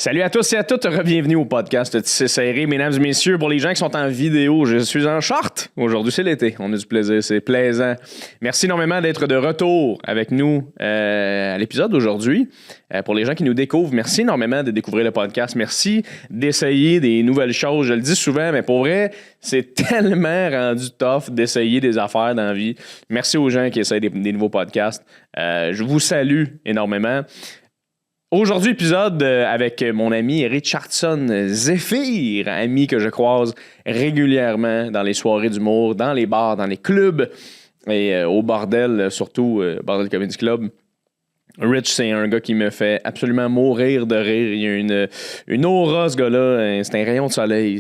Salut à tous et à toutes, bienvenue au podcast Tissé Serré. Mesdames et messieurs, pour les gens qui sont en vidéo, je suis en short. Aujourd'hui, c'est l'été. On a du plaisir, c'est plaisant. Merci énormément d'être de retour avec nous à l'épisode d'aujourd'hui. Pour les gens qui nous découvrent, merci énormément de découvrir le podcast. Merci d'essayer des nouvelles choses. Je le dis souvent, mais pour vrai, c'est tellement rendu tough d'essayer des affaires dans la vie. Merci aux gens qui essayent des nouveaux podcasts. Je vous salue énormément. Aujourd'hui, épisode avec mon ami Richardson Zephyr, ami que je croise régulièrement dans les soirées d'humour, dans les bars, dans les clubs et au bordel, surtout Bordel Comedy Club. Rich, c'est un gars qui me fait absolument mourir de rire. Il y a une aura, ce gars-là. C'est un rayon de soleil.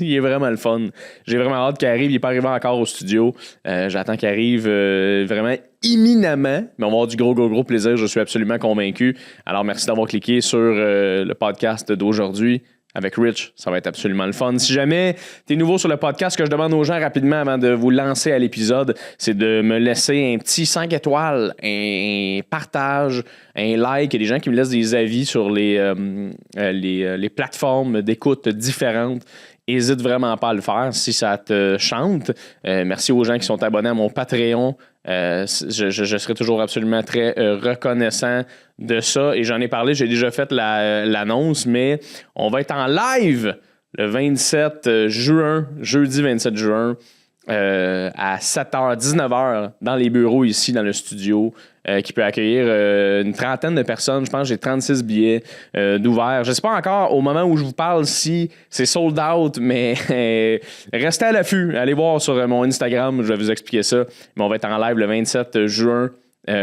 Il est vraiment le fun. J'ai vraiment hâte qu'il arrive. Il n'est pas arrivé encore au studio. J'attends qu'il arrive vraiment imminemment. Mais on va avoir du gros plaisir. Je suis absolument convaincu. Alors, merci d'avoir cliqué sur le podcast d'aujourd'hui. Avec Rich, ça va être absolument le fun. Si jamais tu es nouveau sur le podcast, ce que je demande aux gens rapidement avant de vous lancer à l'épisode, c'est de me laisser un petit 5 étoiles, un partage, un like. Il y a des gens qui me laissent des avis sur les plateformes d'écoute différentes. N'hésite vraiment pas à le faire si ça te chante. Merci aux gens qui sont abonnés à mon Patreon. Je serai toujours absolument très reconnaissant de ça. Et j'en ai parlé, j'ai déjà fait l'annonce, mais on va être en live le 27 juin, jeudi 27 juin, à 7h, 19h, dans les bureaux ici, dans le studio, qui peut accueillir une trentaine de personnes. Je pense que j'ai 36 billets d'ouvert. Je ne sais pas encore, au moment où je vous parle, si c'est sold out, mais restez à l'affût. Allez voir sur mon Instagram, je vais vous expliquer ça. Mais on va être en live le 27 juin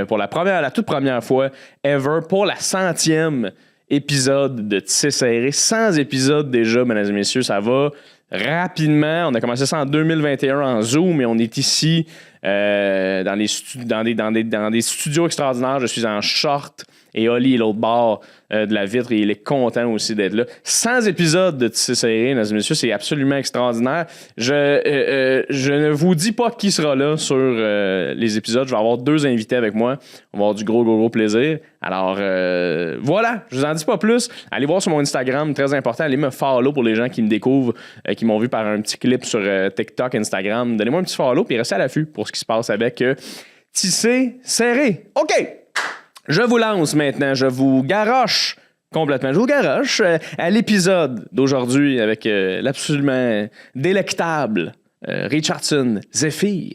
pour la toute première fois ever, pour la 100e épisode de Tissé Serré. 100 épisodes déjà, mesdames et messieurs, ça va rapidement. On a commencé ça en 2021 en Zoom et on est ici dans des studios extraordinaires. Je suis en short et Oli est l'autre bord de la vitre et il est content aussi d'être là. 100 épisodes de Tissé Serré, mesdames et messieurs, c'est absolument extraordinaire. Je ne vous dis pas qui sera là sur les épisodes. Je vais avoir 2 invités avec moi. On va avoir du gros plaisir. Alors, voilà, je vous en dis pas plus. Allez voir sur mon Instagram, très important. Allez me follow pour les gens qui me découvrent, qui m'ont vu par un petit clip sur TikTok, Instagram. Donnez-moi un petit follow puis restez à l'affût pour ce qui se passe avec Tissé Serré. OK! Je vous lance maintenant, je vous garoche complètement. Je vous garoche à l'épisode d'aujourd'hui avec l'absolument délectable Richardson Zephyr.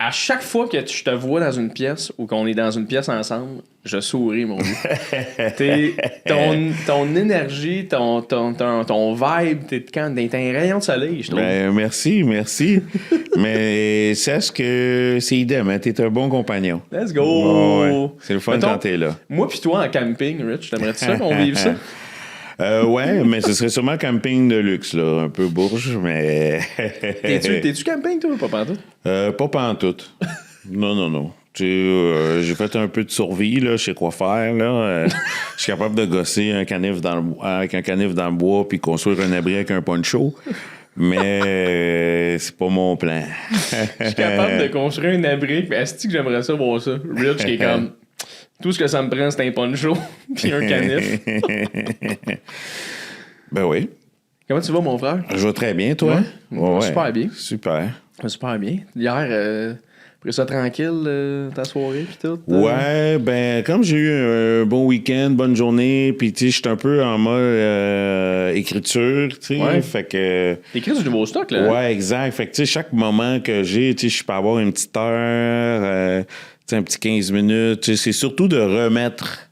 À chaque fois que je te vois dans une pièce ou qu'on est dans une pièce ensemble, je souris, mon vieux. Ton énergie, ton vibe, t'es un rayon de soleil, je trouve. Ben, merci. Mais sache que c'est idem, hein? T'es un bon compagnon. Let's go! Ouais. C'est le fun quand t'es là. Moi pis toi en camping, Rich, t'aimerais-tu ça qu'on vive ça? Ouais, mais ce serait sûrement camping de luxe, là. Un peu bourge, mais... T'es-tu camping, toi, pas pantoute? Pas pantoute. Non. J'ai fait un peu de survie, là. Je sais quoi faire, là. Je suis capable de gosser avec un canif dans le bois puis construire un abri avec un poncho. Mais c'est pas mon plan. Je suis capable de construire un abri. Mais est-ce que j'aimerais ça voir ça? Rich qui est comme... Tout ce que ça me prend, c'est un poncho puis un canif. Ben oui. Comment tu vas, mon frère? Je vais très bien, toi? Ouais. Super bien. Super bien. Hier, pris ça tranquille, ta soirée puis tout? Ouais, ben comme j'ai eu un bon week-end, bonne journée, puis tu sais, je suis un peu en mode écriture, tu sais, ouais. Fait que... T'écris du nouveau stock, là? Ouais, exact. Fait que tu sais, chaque moment que j'ai, tu sais, je peux avoir une petite heure... un petit 15 minutes. C'est surtout de remettre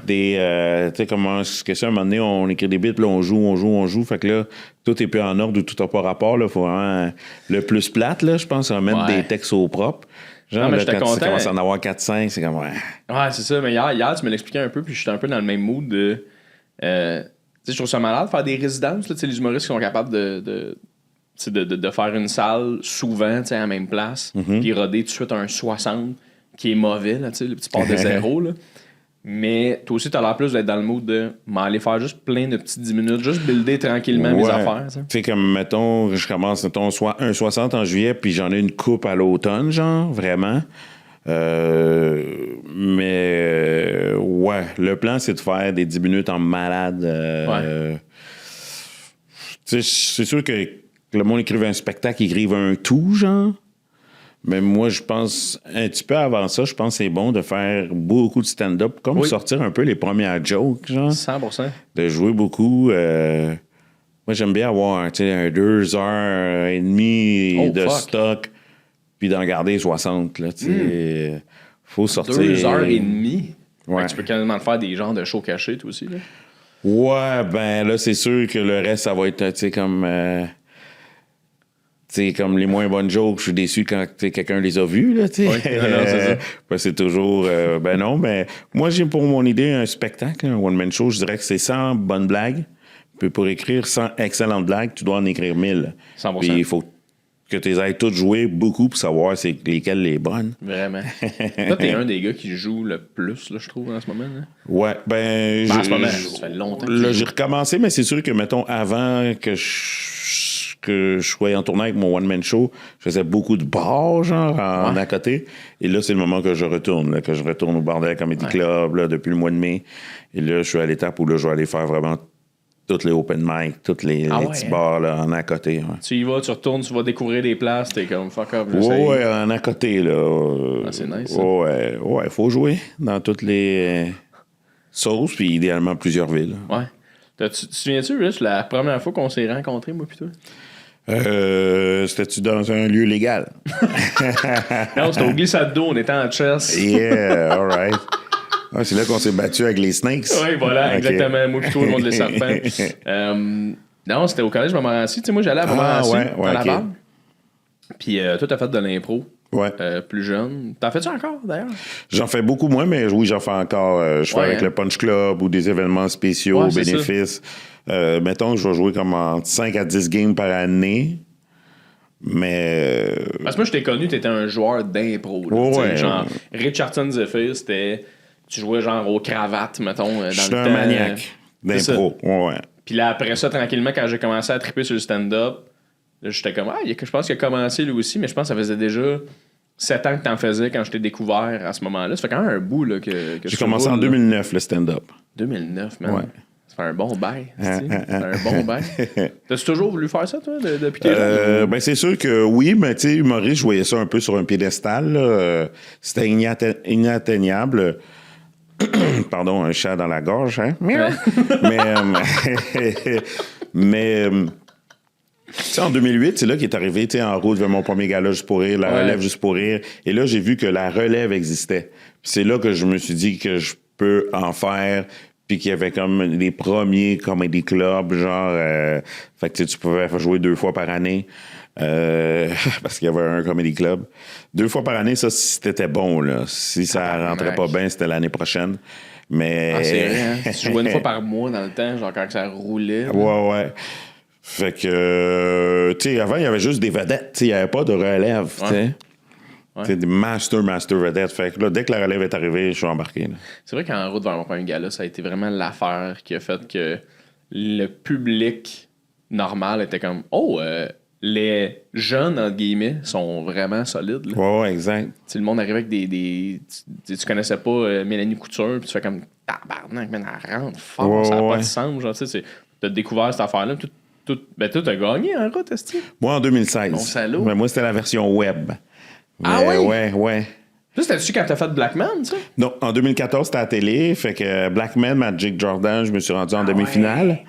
des. Tu sais, comment que ça, à un moment donné, on écrit des bits, puis là, on joue. Fait que là, tout est plus en ordre ou tout n'a pas rapport. Il faut vraiment. Le plus plate, là, je pense, remettre des textes au propre. Genre, non, mais là, quand tu commences à en avoir 4-5, c'est comme. Ouais, c'est ça. Mais hier, tu me l'expliquais un peu, puis j'étais un peu dans le même mood de. Tu sais, je trouve ça malade de faire des résidences. Là, les humoristes qui sont capables de faire une salle souvent à la même place, puis roder tout de suite un 60 qui est mauvais, là, le petit part de zéro. Là. Mais toi aussi, t'as l'air plus d'être dans le mood de m'aller faire juste plein de petits 10 minutes, juste builder tranquillement mes affaires. Tu sais, comme, mettons, je commence, mettons, un 60 en juillet, puis j'en ai une coupe à l'automne, genre, vraiment. Mais, ouais, le plan, c'est de faire des 10 minutes en malade. Tu sais, c'est sûr que le monde écrive un spectacle, il écrive un tout, genre. Mais moi, je pense, un petit peu avant ça, je pense que c'est bon de faire beaucoup de stand-up, comme sortir un peu les premières jokes, genre. 100%. De jouer beaucoup. Moi, j'aime bien avoir, un 2 heures et demie de stock, puis d'en garder 60, là, tu sais. Faut sortir. 2 heures et demie? Ouais. Tu peux quasiment faire des genres de show cachés, toi aussi, là. Ouais, ben là, c'est sûr que le reste, ça va être, tu sais, comme... T'sais, comme les moins bonnes jokes, je suis déçu quand quelqu'un les a vus, là, tu sais. C'est ça. C'est toujours... ben non, mais moi, j'ai pour mon idée un spectacle, un one-man show, je dirais que c'est 100 bonnes blagues. Puis pour écrire 100 excellentes blagues, tu dois en écrire 1000. 100%. Puis il faut que tu les aies toutes jouées beaucoup pour savoir c'est lesquelles les bonnes. Vraiment. Toi, t'es un des gars qui joue le plus, là, je trouve, en ce moment. Là. Ouais, ben... En ce moment, ça fait longtemps que là, j'ai recommencé, mais c'est sûr que, mettons, avant que je sois en tournée avec mon one-man show, je faisais beaucoup de bars, genre, en à côté. Et là, c'est le moment que je retourne, là, que je retourne au Bordel Comedy Club, là, depuis le mois de mai. Et là, je suis à l'étape où là, je vais aller faire vraiment tous les open mic, tous les petits bars là, en à côté. Ouais. Tu y vas, tu retournes, tu vas découvrir des places, t'es comme fuck up. Ouais, en à côté, là. C'est nice. Ouais, faut jouer dans toutes les sauces, puis idéalement plusieurs villes. Ouais. Tu te souviens-tu, Rich, la première fois qu'on s'est rencontrés, moi, pis toi? C'était-tu dans un lieu légal? Non, c'était au glissade d'eau, on était en chess. Yeah, all right. Ah, c'est là qu'on s'est battu avec les snakes. Oui, voilà, exactement. Moi, plutôt, le monde des serpents. Non, c'était au collège Montmorency. Tu sais, moi, j'allais à Montmorency, à Laval. Puis toi, t'as fait de l'impro. Ouais. Plus jeune. T'en fais-tu encore, d'ailleurs? J'en fais beaucoup moins, mais oui, j'en fais encore. Je fais avec le Punch Club ou des événements spéciaux, bénéfices. Mettons, je vais jouer comme entre 5 à 10 games par année. Mais. Parce que moi, je t'ai connu, t'étais un joueur d'impro. Genre, Richardson Zephyr, c'était. Tu jouais genre aux cravates, mettons. Dans je suis un maniaque d'impro. Ouais. Puis là, après ça, tranquillement, quand j'ai commencé à triper sur le stand-up, j'étais comme, je pense qu'il a commencé lui aussi, mais je pense que ça faisait déjà 7 ans que t'en faisais quand je t'ai découvert à ce moment-là. Ça fait quand même un bout là, que j'ai commencé en 2009, le stand-up. 2009, man. Ouais. Ça fait un bon bail. Un bon bail. T'as-tu toujours voulu faire ça, toi, depuis que t'es là? Ben, c'est sûr que oui, mais tu sais, humoriste, je voyais ça un peu sur un piédestal. C'était inatteignable. Pardon, un chat dans la gorge, hein? Mais en 2008, c'est là qu'il est arrivé, en route vers mon premier gala Juste pour rire, la relève Juste pour rire. Et là, j'ai vu que la relève existait. Puis c'est là que je me suis dit que je peux en faire. Puis qu'il y avait comme les premiers comedy clubs, genre... fait que tu pouvais jouer 2 fois par année. Parce qu'il y avait un comedy club. 2 fois par année, ça, c'était bon, là. Si ça rentrait pas bien, c'était l'année prochaine. Mais... c'est vrai, hein? Tu jouais 1 fois par mois dans le temps, genre quand ça roulait. Ouais. Fait que, tu sais, avant, il y avait juste des vedettes. Il n'y avait pas de relève, tu sais. C'est des master vedettes. Fait que là, dès que la relève est arrivée, je suis embarqué. Là. C'est vrai qu'en route vers mon premier gala, ça a été vraiment l'affaire qui a fait que le public normal était comme les jeunes, entre guillemets, sont vraiment solides. Là. Ouais, exact. T'sais, le monde arrivait avec des tu connaissais pas Mélanie Couture, puis tu fais comme tabarnak, man, elle rentre fort, ça n'a pas de sens. Genre, t'as découvert cette affaire-là. Ben, toi, t'as gagné en route, est-ce que? Moi, en 2016. Bon salaud. Mais moi, c'était la version web. Ouais? Ouais. Ça, c'était-tu quand t'as fait Black Man, ça? Non, en 2014, c'était à la télé. Fait que Black Man, Magic Jordan, je me suis rendu en demi-finale.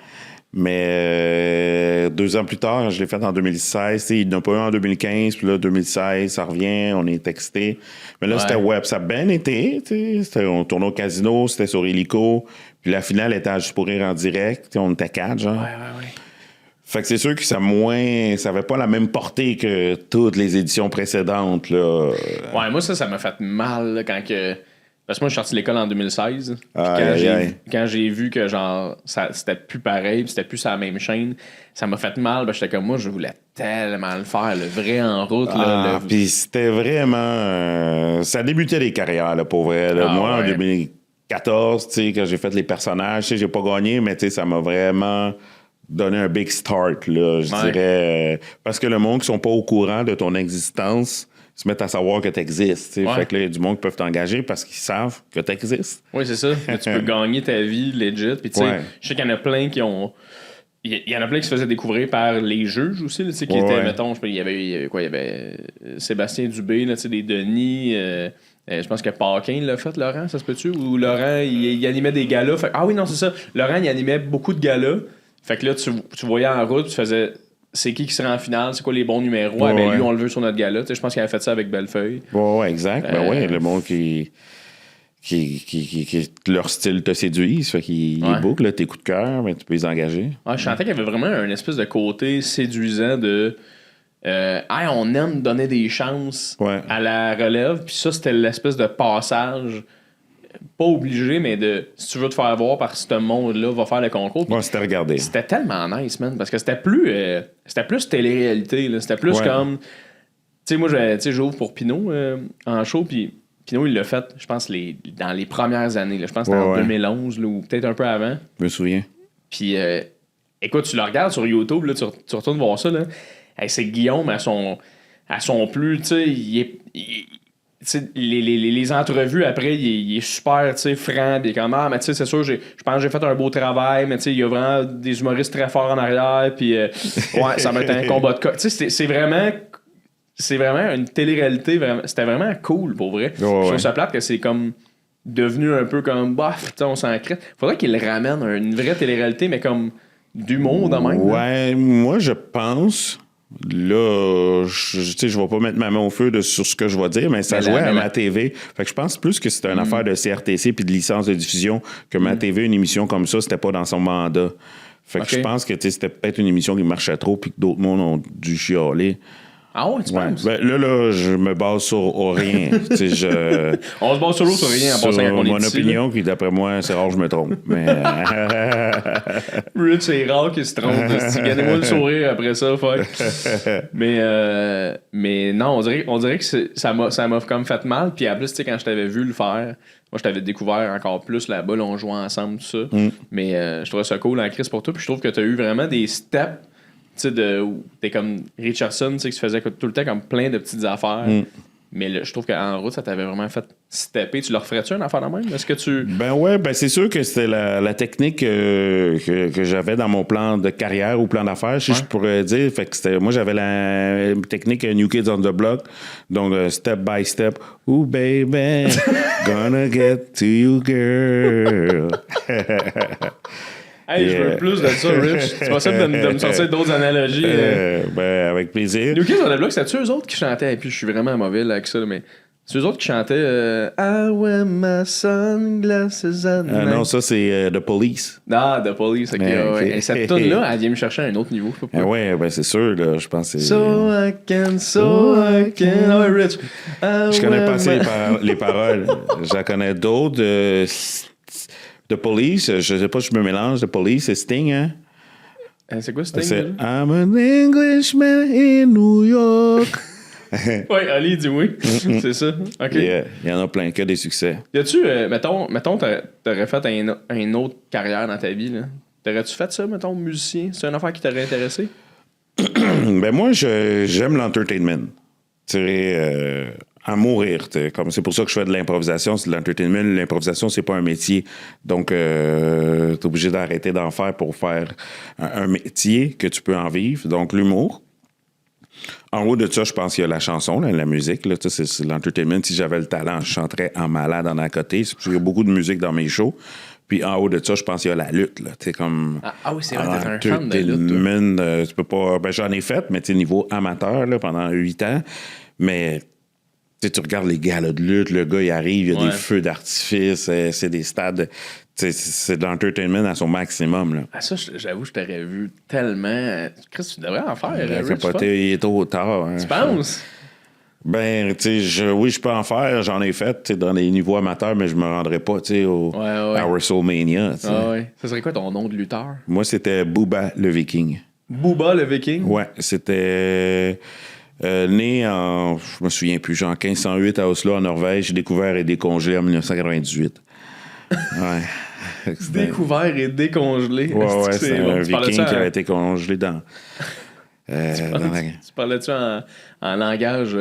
Mais 2 ans plus tard, je l'ai fait en 2016. Il n'y en a pas eu en 2015, puis là, 2016, ça revient, on est texté. Mais là, c'était web. Ça a bien été. On tournait au casino, c'était sur Illico. Puis la finale était à Juste pour rire en direct. On était 4, genre. Ouais. Fait que c'est sûr que ça avait pas la même portée que toutes les éditions précédentes, là. Ouais, moi, ça m'a fait mal, là, quand que... Parce que moi, je suis sorti de l'école en 2016. Quand j'ai vu que, genre, c'était plus pareil, puis c'était plus sur la même chaîne, ça m'a fait mal. J'étais comme, moi, je voulais tellement le faire, le vrai en route. Puis c'était vraiment... ça débutait les carrières, là, pour vrai. Là. Moi, en 2014, tu sais, quand j'ai fait les personnages, tu sais, j'ai pas gagné, mais tu sais, ça m'a vraiment donné un big start, là, je dirais. Parce que le monde qui sont pas au courant de ton existence se mettent à savoir que tu existes. Fait que là, il y a du monde qui peuvent t'engager parce qu'ils savent que tu existes. Oui, c'est ça. Tu peux gagner ta vie legit. Puis, tu sais, je sais qu'il y en a plein qui ont. Il y en a plein qui se faisaient découvrir par les juges aussi, là, qui étaient, mettons, il y avait Sébastien Dubé, là, des Denis. Je pense que Paquin l'a fait, Laurent, ça se peut-tu? Ou Laurent, il animait des galas. Ah oui, non, c'est ça. Laurent, il animait beaucoup de galas. Fait que là, tu voyais en route, tu faisais. C'est qui sera en finale, c'est quoi les bons numéros. Lui, on le veut sur notre gala. Je pense qu'il avait fait ça avec Bellefeuille. Ouais, exact. Le monde qui leur style te séduit, ça fait qu'ils bouclent tes coups de cœur, mais tu peux les engager. Je sentais qu'il y avait vraiment un espèce de côté séduisant de on aime donner des chances à la relève, puis ça, c'était l'espèce de passage. Pas obligé, mais si tu veux te faire voir par ce monde-là, va faire le concours. C'était regardé. C'était tellement nice, man, parce que c'était plus télé-réalité. Là. C'était plus comme... Tu sais, moi, j'ouvre pour Pinot en show, puis Pinot, il l'a fait, je pense, dans les premières années. Là. Je pense que c'était en 2011, là, ou peut-être un peu avant. Je me souviens. Puis, écoute, tu le regardes sur YouTube, là, tu retournes voir ça, là. Hey, c'est Guillaume à son plus, tu sais, les entrevues après, il est super franc, il est comme mais tu sais, c'est sûr, je pense que j'ai fait un beau travail, mais tu sais, il y a vraiment des humoristes très forts en arrière, puis ça va être un combat de cas. Tu sais, c'est vraiment une télé-réalité, c'était vraiment cool pour vrai. Je trouve ça plate que c'est comme devenu un peu comme bof, on s'en crée. Faudrait qu'il ramène à une vraie télé-réalité, mais comme d'humour de même. Ouais, moi je pense. Là, je vais pas mettre ma main au feu sur ce que je vais dire, mais ça jouait à ma TV. Fait que je pense plus que c'était une affaire de CRTC puis de licence de diffusion que ma TV, une émission comme ça, c'était pas dans son mandat. Fait que je pense que c'était peut-être une émission qui marchait trop puis que d'autres mondes ont dû chialer. Ah ouais, tu penses? Ben, là, je me base sur rien. On se base sur l'eau, sur rien, en passant quand on est mon ici, opinion, puis d'après moi, c'est rare que je me trompe. Mais... Rich, c'est rare qu'il se trompe. Gagnez-moi le sourire après ça, fuck. mais non, on dirait que ça m'a comme fait mal. Puis en plus, tu sais, quand je t'avais vu le faire, moi, je t'avais découvert encore plus là-bas. Là, on jouait ensemble, tout ça. Mais je trouvais ça cool en crise pour toi. Puis je trouve que tu as eu vraiment des steps. Tu sais, t'es comme Richardson, tu sais, qui se faisait tout le temps comme plein de petites affaires. Mais là, je trouve qu'en route, ça t'avait vraiment fait stepper. Tu leur ferais-tu une affaire de même? Est-ce que tu... C'est sûr que c'était la technique que j'avais dans mon plan de carrière ou plan d'affaires, si je pourrais dire. Fait que moi, j'avais la technique New Kids on the Block. Donc, step by step. Ooh, baby, gonna get to you, girl. Hey, je veux plus de ça, Rich. C'est possible de me sortir d'autres analogies. Avec plaisir. New Kids on the Block, c'était-tu eux autres qui chantaient? Et puis, je suis vraiment mauvais là, avec ça, mais c'est eux autres qui chantaient I wear my sunglasses at night. Non, ça, c'est The Police. Ah, The Police, ok. Et cette tune-là, elle vient me chercher à un autre niveau. C'est sûr, là, je pense que c'est... So I can. Ah ouais, Rich. Je connais pas assez les paroles. J'en connais d'autres. The Police, je sais pas si je me mélange. The Police, c'est Sting, hein? C'est quoi Sting? C'est I'm an Englishman in New York. Oui, Ali dit oui. C'est ça. OK. Il y en a plein, que des succès. Y a-tu, mettons, t'aurais fait une autre carrière dans ta vie, là? T'aurais-tu fait ça, mettons, musicien? C'est une affaire qui t'aurait intéressé? Moi, j'aime l'entertainment. Tu sais, à mourir. Comme c'est pour ça que je fais de l'improvisation, c'est de l'entertainment. L'improvisation, c'est pas un métier. Donc, t'es obligé d'arrêter d'en faire pour faire un métier que tu peux en vivre. Donc, l'humour. En haut de ça, je pense qu'il y a la chanson, là, la musique. Là, c'est l'entertainment. Si j'avais le talent, je chanterais en malade en à côté. Il y a beaucoup de musique dans mes shows. Puis en haut de ça, je pense qu'il y a la lutte. Là. Comme, oui, c'est vrai, t'es un fan de lutte. Tu peux pas. Ben, j'en ai fait, mais niveau amateur là, pendant 8 ans. Mais tu regardes les galas de lutte, le gars, il arrive, il y a des feux d'artifice, c'est des stades. C'est de l'entertainment à son maximum. Là. Ça, j'avoue, je t'aurais vu tellement. Chris, tu devrais en faire. Il est trop tard. Hein. Tu penses? Ben, oui, je peux en faire. J'en ai fait dans les niveaux amateurs, mais je me rendrais pas à WrestleMania. Ça serait quoi ton nom de lutteur? Moi, c'était Booba le Viking. Booba le Viking? Ouais, c'était né en, je me souviens plus, genre 1508 à Oslo, en Norvège. J'ai découvert et décongelé en 1998. Ouais. Découvert et décongelé. Ouais, c'est un Viking qui a été congelé dans... Tu parlais-tu en langage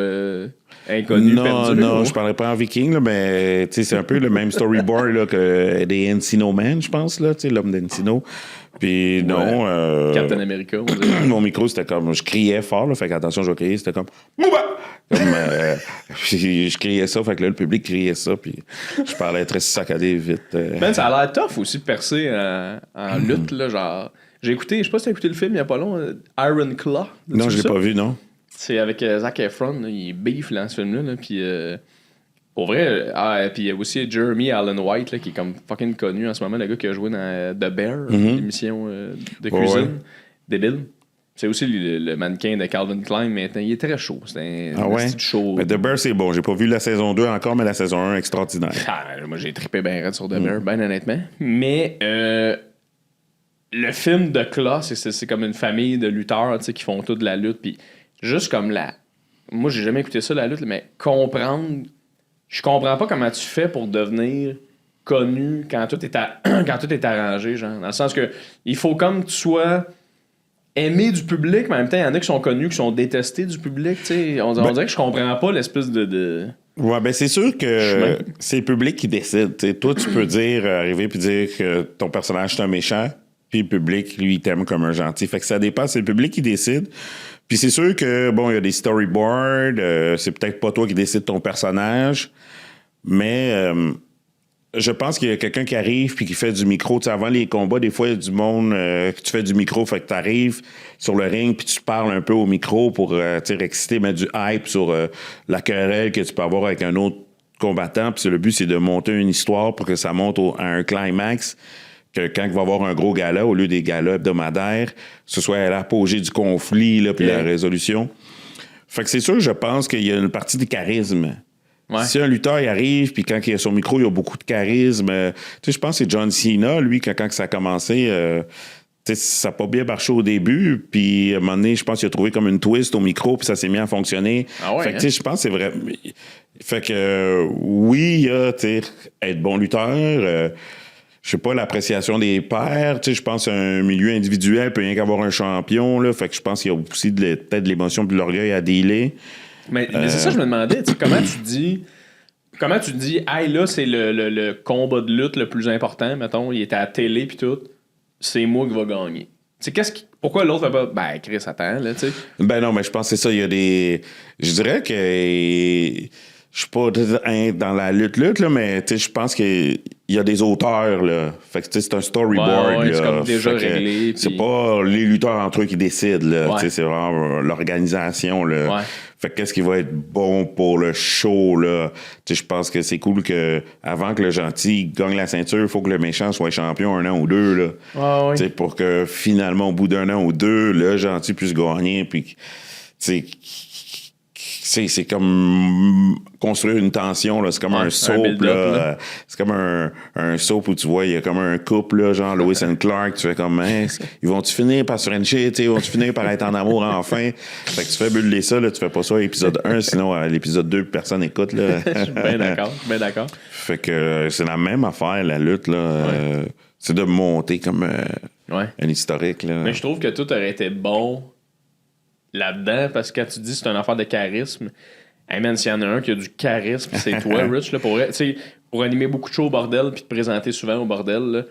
inconnu? Non, je parlais pas en viking, là, mais c'est un peu le même storyboard là, que des Encino Man, je pense, là, l'homme d'Encino. Puis non. Captain America, on dirait. Mon micro, c'était comme. Je criais fort, là, fait qu'attention, je vais crier, c'était comme. Mouba! Puis je criais ça, fait que là, le public criait ça, puis je parlais très saccadé vite. Ben, ça a l'air tough aussi de percer en lutte, là, genre. J'ai écouté, je sais pas si t'as écouté le film il y a pas long, Iron Claw. Non, je l'ai pas vu, non. C'est avec Zac Efron, là, il est beef là, dans ce film-là, là, puis pour vrai, puis il y a aussi Jeremy Allen White, là, qui est comme fucking connu en ce moment, le gars qui a joué dans The Bear, l'émission de cuisine, débile. C'est aussi le mannequin de Calvin Klein maintenant. Il est très chaud. C'est un petit show. Mais The Bear, c'est bon. J'ai pas vu la saison 2 encore, mais la saison 1, extraordinaire. Moi, j'ai trippé bien raide sur The Bear, bien honnêtement. Mais le film de Claw, c'est comme une famille de lutteurs qui font toute la lutte. Puis juste comme la... Moi, j'ai jamais écouté ça, la lutte, mais comprendre... Je comprends pas comment tu fais pour devenir connu quand tout est, quand tout est arrangé, genre. Dans le sens que il faut comme que tu sois aimé du public, mais en même temps, il y en a qui sont connus, qui sont détestés du public. On dirait que je comprends pas l'espèce de... Ouais, ben c'est sûr que c'est le public qui décide. T'sais. Toi, tu peux arriver puis dire que ton personnage est un méchant, puis le public, lui, il t'aime comme un gentil. Fait que ça dépend, c'est le public qui décide. Puis c'est sûr que, bon, il y a des storyboards, c'est peut-être pas toi qui décide ton personnage, mais je pense qu'il y a quelqu'un qui arrive puis qui fait du micro. Tu sais, avant les combats, des fois, il y a du monde que tu fais du micro, fait que tu arrives sur le ring puis tu parles un peu au micro pour exciter, mettre du hype sur la querelle que tu peux avoir avec un autre combattant. Puis le but, c'est de monter une histoire pour que ça monte à un climax. Que quand il va y avoir un gros gala, au lieu des galas hebdomadaires, ce soit à l'apogée du conflit, là, puis la résolution. Fait que c'est sûr, je pense qu'il y a une partie du charisme. Ouais. Si un lutteur il arrive, puis quand il a son micro, il a beaucoup de charisme. Tu sais, je pense que c'est John Cena, lui, quand ça a commencé, ça n'a pas bien marché au début, puis à un moment donné, je pense qu'il a trouvé comme une twist au micro, puis ça s'est mis à fonctionner. Ah ouais, fait que, tu sais, je pense que c'est vrai. Fait que, oui, être bon lutteur... je sais pas, l'appréciation des pairs. Tu sais, je pense qu'un milieu individuel peut rien qu'avoir un champion. Là, fait que je pense qu'il y a aussi peut-être de l'émotion et de l'orgueil à dealer. Mais c'est ça que je me demandais. Comment tu dis, hey, là, c'est le combat de lutte le plus important, mettons, il était à la télé puis tout, c'est moi qui va gagner. Pourquoi l'autre va pas. Ben, Chris, attends, là, tu sais. Ben non, mais je pense que c'est ça. Il y a des. Je dirais que. Je suis pas dans la lutte, là, mais je pense qu'il y a des auteurs, là. Fait que c'est un storyboard. Ouais, là. C'est comme déjà réglé. C'est pas les lutteurs entre eux qui décident, là. C'est vraiment l'organisation, là. Ouais. Fait que qu'est-ce qui va être bon pour le show, là? Je pense que c'est cool que avant que le gentil gagne la ceinture, il faut que le méchant soit champion 1 an ou 2, là. Ouais. Pour que finalement, au bout d'1 an ou 2, le gentil puisse gagner, puis c'est comme construire une tension, là. C'est comme un soap, là. C'est comme un soap où tu vois, il y a comme un couple, là, genre Lois and Clark. Tu fais comme, hein, ils vont-tu finir par se frencher, ils vont-tu finir par être en amour enfin? Fait que tu fais buller ça, là. Tu fais pas ça à l'épisode 1, sinon à l'épisode 2, personne n'écoute, là. Je suis bien d'accord. Fait que c'est la même affaire, la lutte, là. C'est de monter comme un historique, là. Mais je trouve que tout aurait été bon là-dedans, parce que quand tu dis c'est une affaire de charisme, hey man, s'il y en a un qui a du charisme, c'est toi, Rich, là, pour animer beaucoup de shows au bordel puis te présenter souvent au bordel, là.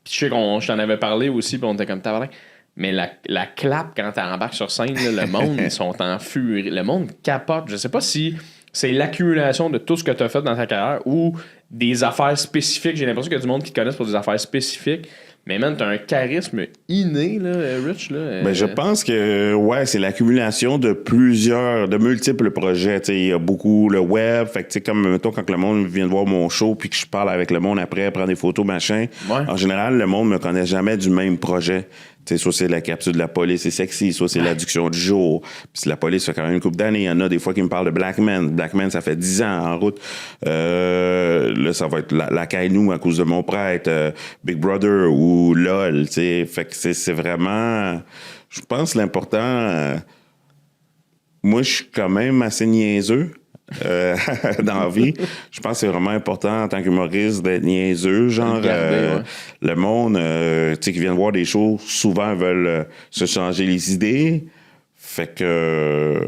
Puis je sais je t'en avais parlé aussi, puis on était comme tabarnak. Mais la clap quand t'embarques sur scène, là, le monde, ils sont en furie. Le monde capote. Je sais pas si c'est l'accumulation de tout ce que tu as fait dans ta carrière ou des affaires spécifiques. J'ai l'impression qu'il y a du monde qui te connaissent pour des affaires spécifiques. Mais man, t'as un charisme inné, là, Rich. Là, Ben, je pense que c'est l'accumulation de multiples projets. Il y a beaucoup le web. Fait que comme mettons, quand le monde vient de voir mon show puis que je parle avec le monde après, prendre des photos, machin, en général, le monde me connaît jamais du même projet. T'sais, soit c'est la capsule de la police, c'est sexy, soit c'est l'adduction du jour. Puis la police fait quand même une couple d'années. Il y en a des fois qui me parlent de Black Man. Black Man, ça fait 10 ans en route. Là, ça va être la Kainu à cause de mon prêtre, Big Brother ou LOL. T'sais. Fait que c'est vraiment... Je pense l'important... moi, je suis quand même assez niaiseux. Dans la vie, je pense que c'est vraiment important en tant qu'humoriste d'être niaiseux. Genre, le monde qui vient voir des shows, souvent veulent se changer les idées. Fait que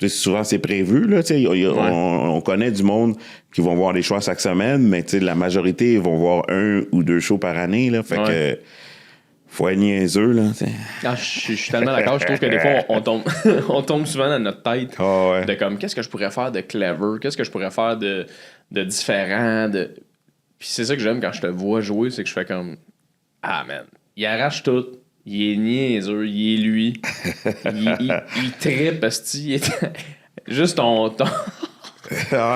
souvent c'est prévu. Là, on connaît du monde qui vont voir des shows chaque semaine, mais la majorité vont voir 1 ou 2 shows par année. Là, fait que faut être niaiseux, là. Ah, je suis tellement d'accord. Je trouve que des fois, on tombe souvent dans notre tête de comme, qu'est-ce que je pourrais faire de clever? Qu'est-ce que je pourrais faire de différent? Puis c'est ça que j'aime quand je te vois jouer, c'est que je fais comme, ah, man, il arrache tout. Il est niaiseux, il est lui. il trippe, asti. Juste ton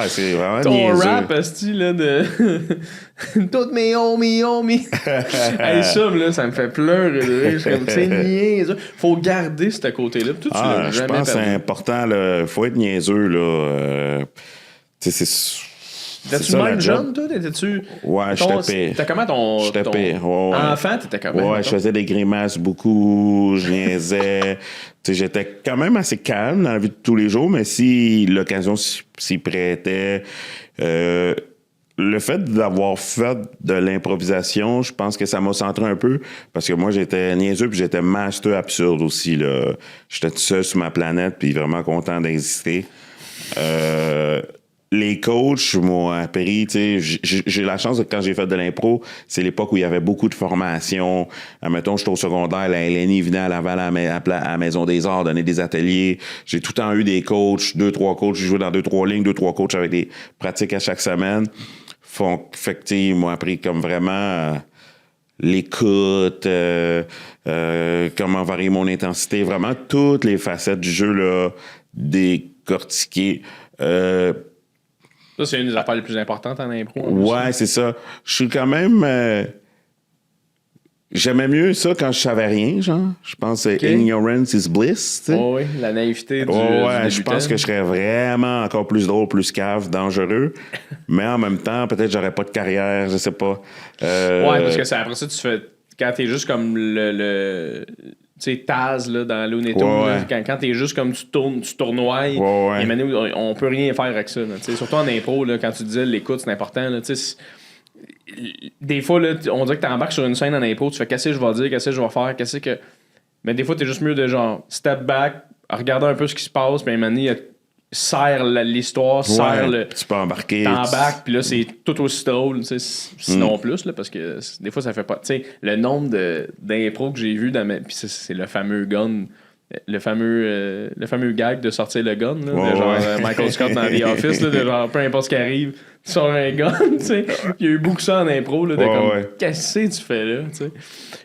c'est vraiment ton niaiseux. rap, asti, là, de... Toutes mes homies. Hey, ça me fait pleurer. Je suis comme, c'est niaiseux. Faut garder ce côté-là. Tout je pense que c'est important. Il faut être niaiseux. Là. T'étais-tu même jeune, toi? T'étais-tu... Ouais, j'étais pire. T'as comment ton... J'étais pire. Enfant, t'étais comment? Ouais, je faisais des grimaces beaucoup, je niaisais. J'étais quand même assez calme dans la vie de tous les jours, mais si l'occasion s'y prêtait... le fait d'avoir fait de l'improvisation, je pense que ça m'a centré un peu, parce que moi, j'étais niaiseux puis j'étais master absurde aussi. Là. J'étais tout seul sur ma planète puis vraiment content d'exister. Les coachs m'ont appris, tu sais, j'ai la chance de quand j'ai fait de l'impro, c'est l'époque où il y avait beaucoup de formations. Mettons, j'étais au secondaire, la LNI venait à Laval à la Maison des Arts donner des ateliers. J'ai tout le temps eu des coachs, 2-3 coachs, j'ai joué dans 2-3 lignes, 2-3 coachs avec des pratiques à chaque semaine. Fait que, ils m'ont appris comme vraiment l'écoute, comment varier mon intensité, vraiment toutes les facettes du jeu, là, décortiquer. Ça, c'est une des affaires les plus importantes en impro. Ouais, c'est ça. Je suis quand même... j'aimais mieux ça quand je savais rien, genre. Je pense que ignorance is bliss, tu sais. Oui, la naïveté du je pense que je serais vraiment encore plus drôle, plus cave, dangereux. Mais en même temps, peut-être j'aurais pas de carrière, je sais pas. Ouais, parce que c'est après ça, tu fais... Quand t'es juste comme le tu sais, Taz, là, dans Looney Tunes, quand t'es juste comme tu tournoies, on peut rien faire avec ça. Là, surtout en impro, là, quand tu disais l'écoute, c'est important. Là, des fois, là, on dirait que t'embarques sur une scène en impro, tu fais qu'est-ce que je vais dire, qu'est-ce que je vais faire, qu'est-ce que... Mais des fois, t'es juste mieux de genre step back, regarder un peu ce qui se passe, puis à un moment donné, serre l'histoire, serre le... Tu peux embarquer. T'embarques, puis là, c'est tout aussi drôle, sinon plus, là, parce que des fois, ça fait pas... Tu sais, le nombre d'impros que j'ai vu dans puis c'est le fameux gun, le fameux gag de sortir le gun, là, de genre Michael Scott dans The Office, là, de genre, peu importe ce qui arrive, tu sors un gun, tu sais. Il y a eu beaucoup ça en impro, là, de comme, qu'est-ce que tu fais là, tu sais.